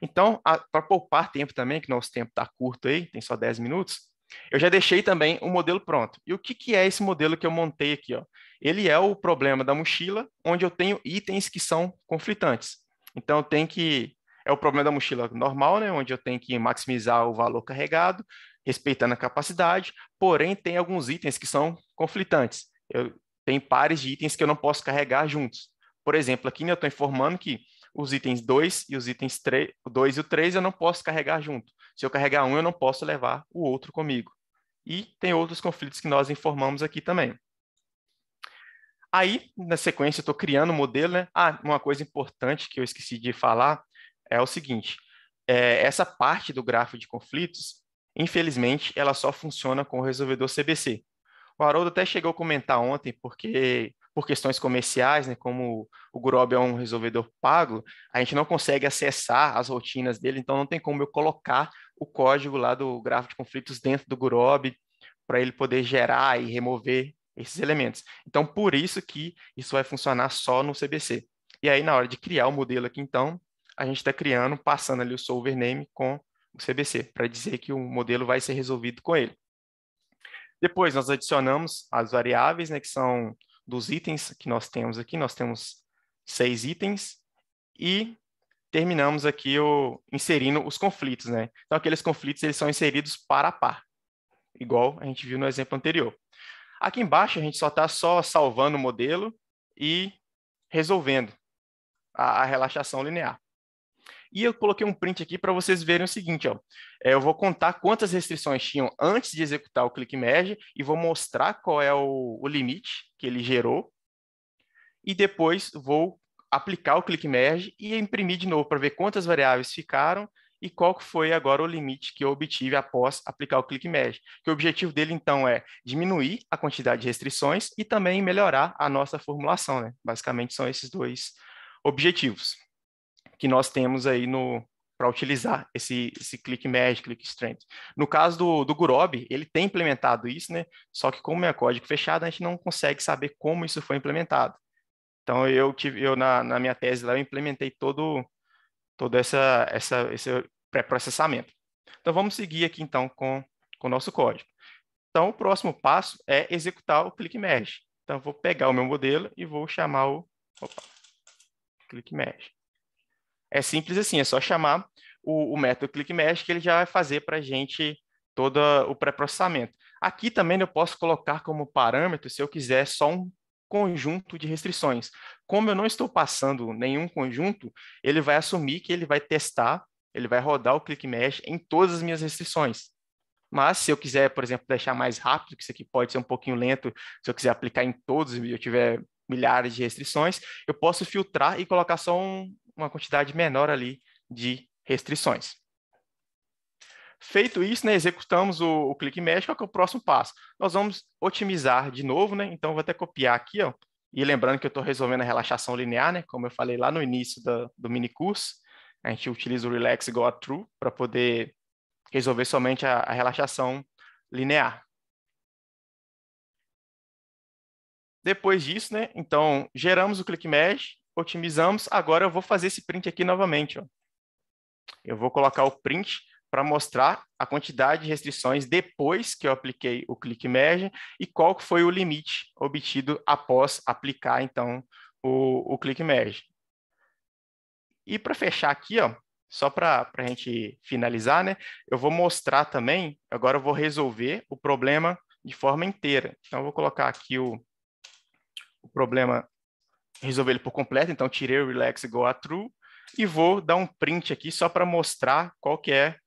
Então, para poupar tempo também, que nosso tempo está curto aí, tem só 10 minutos, eu já deixei também o modelo pronto. E o que é esse modelo que eu montei aqui, ó? Ele é o problema da mochila, onde eu tenho itens que são conflitantes. Então, é o problema da mochila normal, né, onde eu tenho que maximizar o valor carregado, respeitando a capacidade, porém tem alguns itens que são conflitantes. Eu tenho pares de itens que eu não posso carregar juntos. Por exemplo, aqui eu estou informando que os itens 2 e os itens 3, o 2 e o 3 eu não posso carregar junto. Se eu carregar um, eu não posso levar o outro comigo. E tem outros conflitos que nós informamos aqui também. Aí, na sequência, eu estou criando um modelo, né? Uma coisa importante que eu esqueci de falar é o seguinte: essa parte do grafo de conflitos, infelizmente, ela só funciona com o resolvedor CBC. O Haroldo até chegou a comentar ontem, porque por questões comerciais, né, como o Gurobi é um resolvedor pago, a gente não consegue acessar as rotinas dele, então não tem como eu colocar o código lá do grafo de conflitos dentro do Gurobi para ele poder gerar e remover esses elementos. Então, por isso que isso vai funcionar só no CBC. E aí, na hora de criar o modelo aqui, então, a gente está criando, passando ali o solver name com o CBC, para dizer que o modelo vai ser resolvido com ele. Depois, nós adicionamos as variáveis, né, que são dos itens que nós temos aqui. Nós temos 6 itens e terminamos aqui inserindo os conflitos, né? Então, aqueles conflitos eles são inseridos par a par, igual a gente viu no exemplo anterior. Aqui embaixo, a gente só está salvando o modelo e resolvendo a relaxação linear. E eu coloquei um print aqui para vocês verem o seguinte, ó. Eu vou contar quantas restrições tinham antes de executar o click merge e vou mostrar qual é o limite que ele gerou. E depois vou aplicar o click merge e imprimir de novo para ver quantas variáveis ficaram e qual que foi agora o limite que eu obtive após aplicar o click merge. Que o objetivo dele, então, é diminuir a quantidade de restrições e também melhorar a nossa formulação, né? Basicamente, são esses dois objetivos que nós temos aí para utilizar esse click merge, click strength. No caso do Gurobi, ele tem implementado isso, né? Só que como é código fechado, a gente não consegue saber como isso foi implementado. Então, na minha tese lá, eu implementei todo esse pré-processamento. Então, vamos seguir aqui, então, com o nosso código. Então, o próximo passo é executar o click merge. Então, eu vou pegar o meu modelo e vou chamar o click merge. É simples assim, é só chamar o método click merge que ele já vai fazer para a gente todo o pré-processamento. Aqui também eu posso colocar como parâmetro, se eu quiser, só um conjunto de restrições. Como eu não estou passando nenhum conjunto, ele vai assumir que ele vai testar, ele vai rodar o click merge em todas as minhas restrições. Mas se eu quiser, por exemplo, deixar mais rápido, que isso aqui pode ser um pouquinho lento, se eu quiser aplicar em todos e eu tiver milhares de restrições, eu posso filtrar e colocar só uma quantidade menor ali de restrições. Feito isso, né, executamos o click merge, qual que é o próximo passo? Nós vamos otimizar de novo, né? Então, eu vou até copiar aqui, ó, e lembrando que eu estou resolvendo a relaxação linear, né? Como eu falei lá no início do mini curso, a gente utiliza o relax igual a true para poder resolver somente a relaxação linear. Depois disso, né? Então, geramos o click merge, otimizamos. Agora eu vou fazer esse print aqui novamente, ó. Eu vou colocar o print para mostrar a quantidade de restrições depois que eu apliquei o click merge e qual foi o limite obtido após aplicar, então, o click merge. E para fechar aqui, ó, só para a gente finalizar, né? Eu vou mostrar também, agora eu vou resolver o problema de forma inteira. Então, eu vou colocar aqui o problema, resolver ele por completo. Então, tirei o relax igual a true e vou dar um print aqui só para mostrar qual que é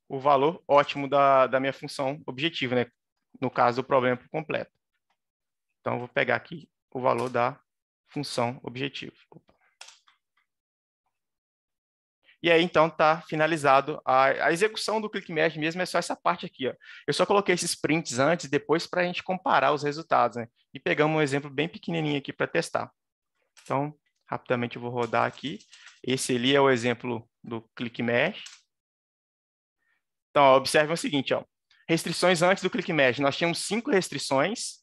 o valor ótimo da minha função objetivo, né? No caso do problema por completo. Então, eu vou pegar aqui o valor da função objetivo. E aí, então, está finalizado. A execução do click merge mesmo é só essa parte aqui, ó. Eu só coloquei esses prints antes e depois para a gente comparar os resultados, né? E pegamos um exemplo bem pequenininho aqui para testar. Então, rapidamente eu vou rodar aqui. Esse ali é o exemplo do click merge. Então, ó, observem o seguinte, ó. Restrições antes do click merge. Nós tínhamos 5 restrições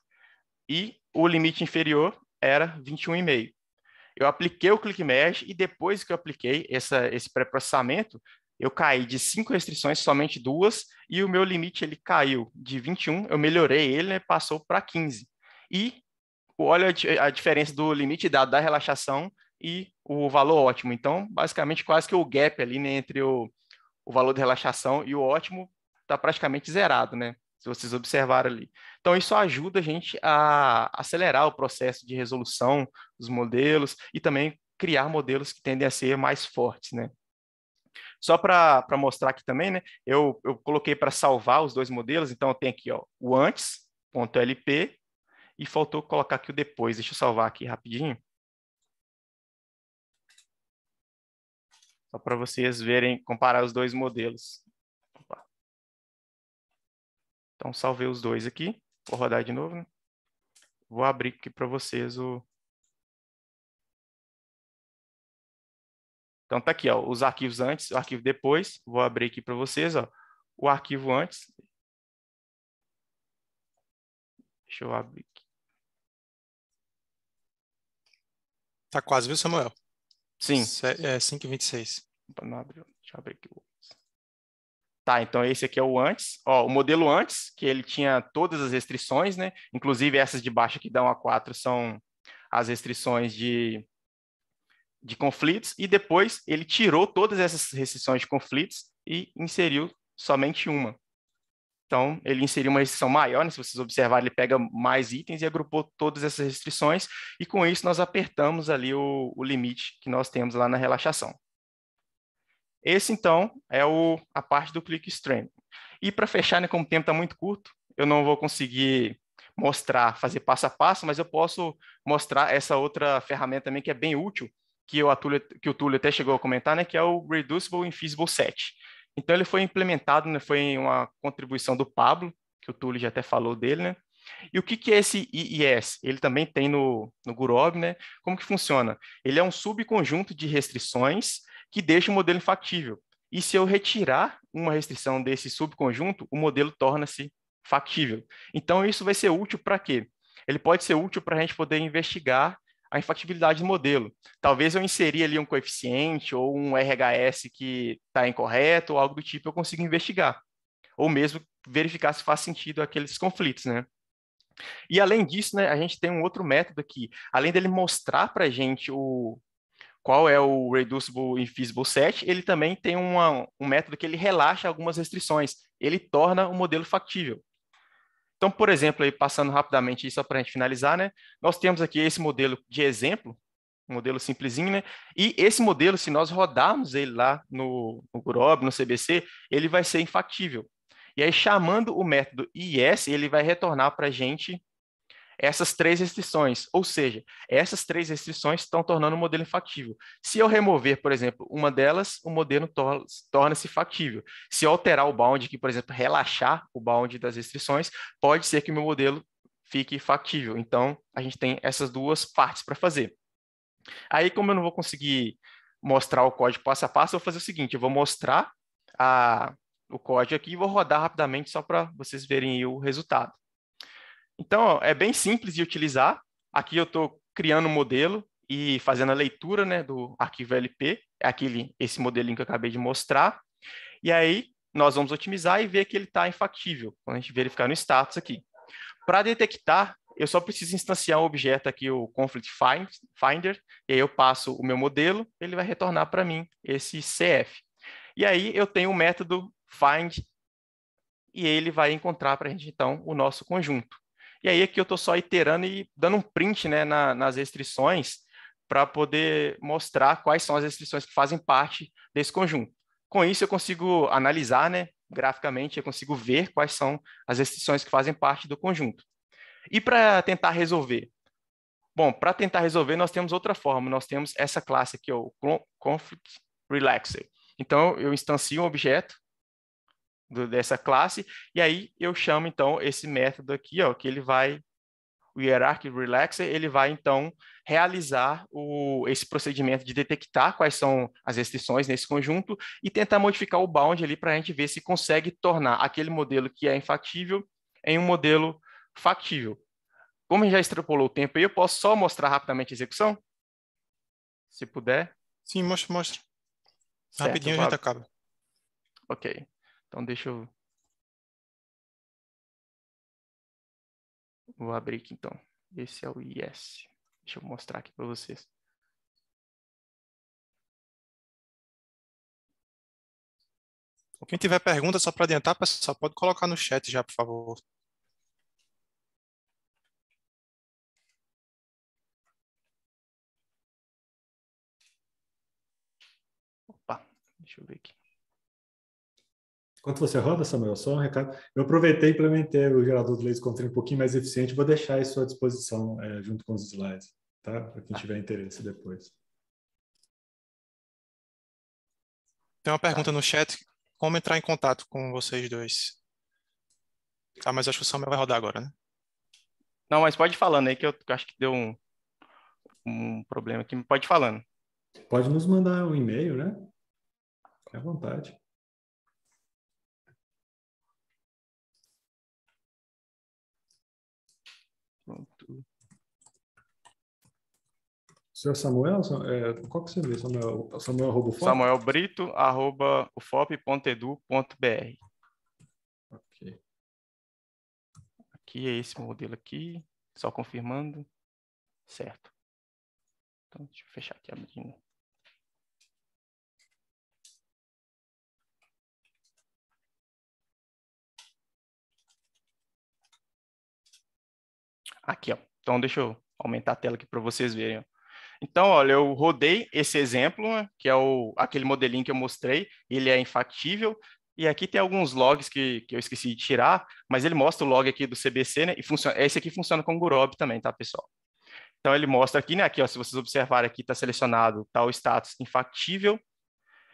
e o limite inferior era 21,5. Eu apliquei o click merge e depois que eu apliquei esse pré-processamento, eu caí de 5 restrições, somente 2, e o meu limite ele caiu de 21, eu melhorei ele, né, passou para 15. E olha a diferença do limite dado da relaxação e o valor ótimo. Então, basicamente, quase que o gap ali, né, entre o valor de relaxação e o ótimo está praticamente zerado, né? Se vocês observarem ali. Então, isso ajuda a gente a acelerar o processo de resolução dos modelos e também criar modelos que tendem a ser mais fortes, né? Só para mostrar aqui também, né? Eu coloquei para salvar os dois modelos, então eu tenho aqui, ó, o antes.lp e faltou colocar aqui o depois. Deixa eu salvar aqui rapidinho. Só para vocês verem, comparar os dois modelos. Opa. Então, salvei os dois aqui. Vou rodar de novo, né? Vou abrir aqui para vocês o... Então, tá aqui, ó, os arquivos antes, o arquivo depois. Vou abrir aqui para vocês, ó, o arquivo antes. Deixa eu abrir aqui. Tá quase, viu, Samuel? Sim. 5:26. Não abriu. Deixa eu abrir aqui. Tá, então esse aqui é o antes. Ó, o modelo antes, que ele tinha todas as restrições, né? Inclusive essas de baixo aqui da 1 a 4 são as restrições de conflitos, e depois ele tirou todas essas restrições de conflitos e inseriu somente uma. Então, ele inseriu uma restrição maior, né? Se vocês observarem, ele pega mais itens e agrupou todas essas restrições, e com isso nós apertamos ali o limite que nós temos lá na relaxação. Esse, então, é a parte do click stream. E para fechar, né, como o tempo está muito curto, eu não vou conseguir mostrar, fazer passo a passo, mas eu posso mostrar essa outra ferramenta também que é bem útil, que o Túlio até chegou a comentar, né, que é o Reducible Infeasible Set. Então, ele foi implementado, né, foi uma contribuição do Pablo, que o Túlio já até falou dele, né? E o que é esse IIS? Ele também tem no Gurob, né? Como que funciona? Ele é um subconjunto de restrições que deixa o modelo infactível. E se eu retirar uma restrição desse subconjunto, o modelo torna-se factível. Então, isso vai ser útil para quê? Ele pode ser útil para a gente poder investigar a infactibilidade do modelo. Talvez eu inserir ali um coeficiente ou um RHS que está incorreto ou algo do tipo, eu consiga investigar. Ou mesmo verificar se faz sentido aqueles conflitos, né? E além disso, né, a gente tem um outro método aqui. Além dele mostrar para a gente qual é o Reducible Infeasible Set, ele também tem um método que ele relaxa algumas restrições. Ele torna o modelo factível. Então, por exemplo, aí, passando rapidamente só para a gente finalizar, né, nós temos aqui esse modelo de exemplo, um modelo simplesinho, né? E esse modelo, se nós rodarmos ele lá no Gurob, no CBC, ele vai ser infactível. E aí, chamando o método IIS, ele vai retornar para a gente essas três restrições, ou seja, essas três restrições estão tornando o modelo infactível. Se eu remover, por exemplo, uma delas, o modelo torna-se factível. Se eu alterar o bound aqui, por exemplo, relaxar o bound das restrições, pode ser que o meu modelo fique factível. Então, a gente tem essas duas partes para fazer. Aí, como eu não vou conseguir mostrar o código passo a passo, eu vou fazer o seguinte, eu vou mostrar o código aqui e vou rodar rapidamente só para vocês verem o resultado. Então, é bem simples de utilizar. Aqui eu estou criando um modelo e fazendo a leitura, né, do arquivo LP, é esse modelinho que eu acabei de mostrar. E aí, nós vamos otimizar e ver que ele está infactível, quando a gente verificar no status aqui. Para detectar, eu só preciso instanciar um objeto aqui, o Conflict Finder, e aí eu passo o meu modelo, ele vai retornar para mim esse CF. E aí eu tenho o método find, e ele vai encontrar para a gente, então, o nosso conjunto. E aí aqui eu estou só iterando e dando um print, né, nas restrições para poder mostrar quais são as restrições que fazem parte desse conjunto. Com isso eu consigo analisar, né, graficamente, eu consigo ver quais são as restrições que fazem parte do conjunto. E para tentar resolver? Bom, para tentar resolver nós temos outra forma, nós temos essa classe aqui, o Conflict Relaxer. Então eu instancio um objeto dessa classe, e aí eu chamo, então, esse método aqui, ó, que ele vai, o Hierarchy Relaxer, ele vai, então, realizar esse procedimento de detectar quais são as restrições nesse conjunto e tentar modificar o bound ali para a gente ver se consegue tornar aquele modelo que é infactível em um modelo factível. Como a gente já extrapolou o tempo aí, eu posso só mostrar rapidamente a execução? Se puder. Sim, mostra. Certo, Rapidinho a gente acaba. Ok. Então, deixa eu... Vou abrir aqui, então. Esse é o IS. Deixa eu mostrar aqui para vocês. Quem tiver pergunta, só para adiantar, pessoal, pode colocar no chat já, por favor. Opa, deixa eu ver aqui. Enquanto você roda, Samuel, só um recado. Eu aproveitei e implementei o gerador de laser control um pouquinho mais eficiente. Vou deixar isso à disposição junto com os slides, tá? Para quem tiver interesse depois. Tem uma pergunta no chat. Como entrar em contato com vocês dois? Ah, mas acho que o Samuel vai rodar agora, né? Não, mas pode ir falando aí que eu acho que deu um problema aqui. Pode ir falando. Pode nos mandar um e-mail, né? Fique à vontade. Pronto. Seu Samuel, qual que você vê? Samuel @ufop? Samuel Brito, @ufop.edu.br. Ok. Aqui é esse modelo aqui, só confirmando. Certo. Então, deixa eu fechar aqui abrindo. Aqui, ó. Então, deixa eu aumentar a tela aqui para vocês verem. Ó. Então, olha, eu rodei esse exemplo, né, que é aquele modelinho que eu mostrei. Ele é infactível. E aqui tem alguns logs que eu esqueci de tirar, mas ele mostra o log aqui do CBC, né? E esse aqui funciona com o Gurobi também, tá, pessoal? Então, ele mostra aqui, né? Aqui, ó, se vocês observarem aqui, está selecionado tal status infactível.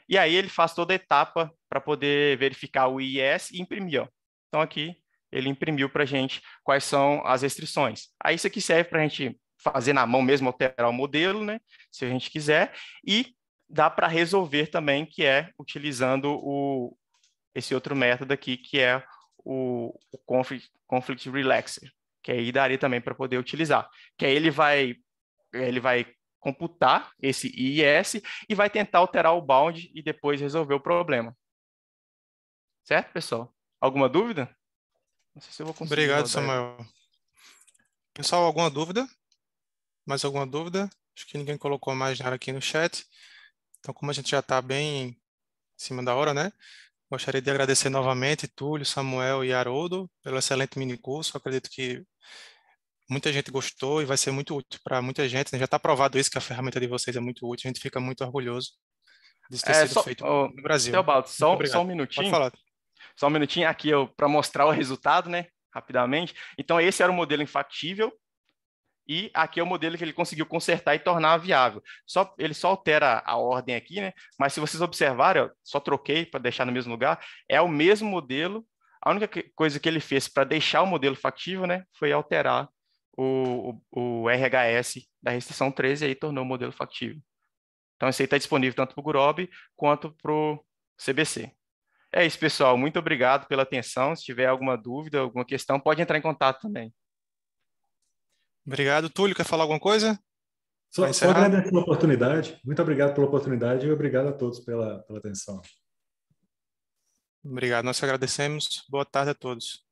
E aí ele faz toda a etapa para poder verificar o IIS e imprimir. Ó. Então, aqui ele imprimiu para a gente quais são as restrições. Aí isso aqui serve para a gente fazer na mão mesmo, alterar o modelo, né? Se a gente quiser. E dá para resolver também, que é utilizando esse outro método aqui, que é o Conflict Relaxer, que aí daria também para poder utilizar. Que aí ele vai computar esse IIS e vai tentar alterar o bound e depois resolver o problema. Certo, pessoal? Alguma dúvida? Não sei se eu vou conseguir Obrigado, rodar. Samuel. Pessoal, alguma dúvida? Mais alguma dúvida? Acho que ninguém colocou mais nada aqui no chat. Então, como a gente já está bem em cima da hora, né? Gostaria de agradecer novamente Túlio, Samuel e Haroldo pelo excelente minicurso. Acredito que muita gente gostou e vai ser muito útil para muita gente, né? Já está provado isso, que a ferramenta de vocês é muito útil. A gente fica muito orgulhoso disso ter sido feito no Brasil. Teobaldo, Muito só obrigado. um minutinho. Pode falar. Só um minutinho aqui para mostrar o resultado, né? Rapidamente. Então, esse era o modelo infactível. E aqui é o modelo que ele conseguiu consertar e tornar viável. Ele só altera a ordem aqui, né? Mas se vocês observarem, ó, só troquei para deixar no mesmo lugar, é o mesmo modelo. A única coisa que ele fez para deixar o modelo factível, né, foi alterar o RHS da restrição 13 e aí tornou o modelo factível. Então, esse aí está disponível tanto para o Gurobi quanto para o CBC. É isso, pessoal. Muito obrigado pela atenção. Se tiver alguma dúvida, alguma questão, pode entrar em contato também. Obrigado. Túlio, quer falar alguma coisa? Só agradecer pela oportunidade. Muito obrigado pela oportunidade e obrigado a todos pela atenção. Obrigado. Nós agradecemos. Boa tarde a todos.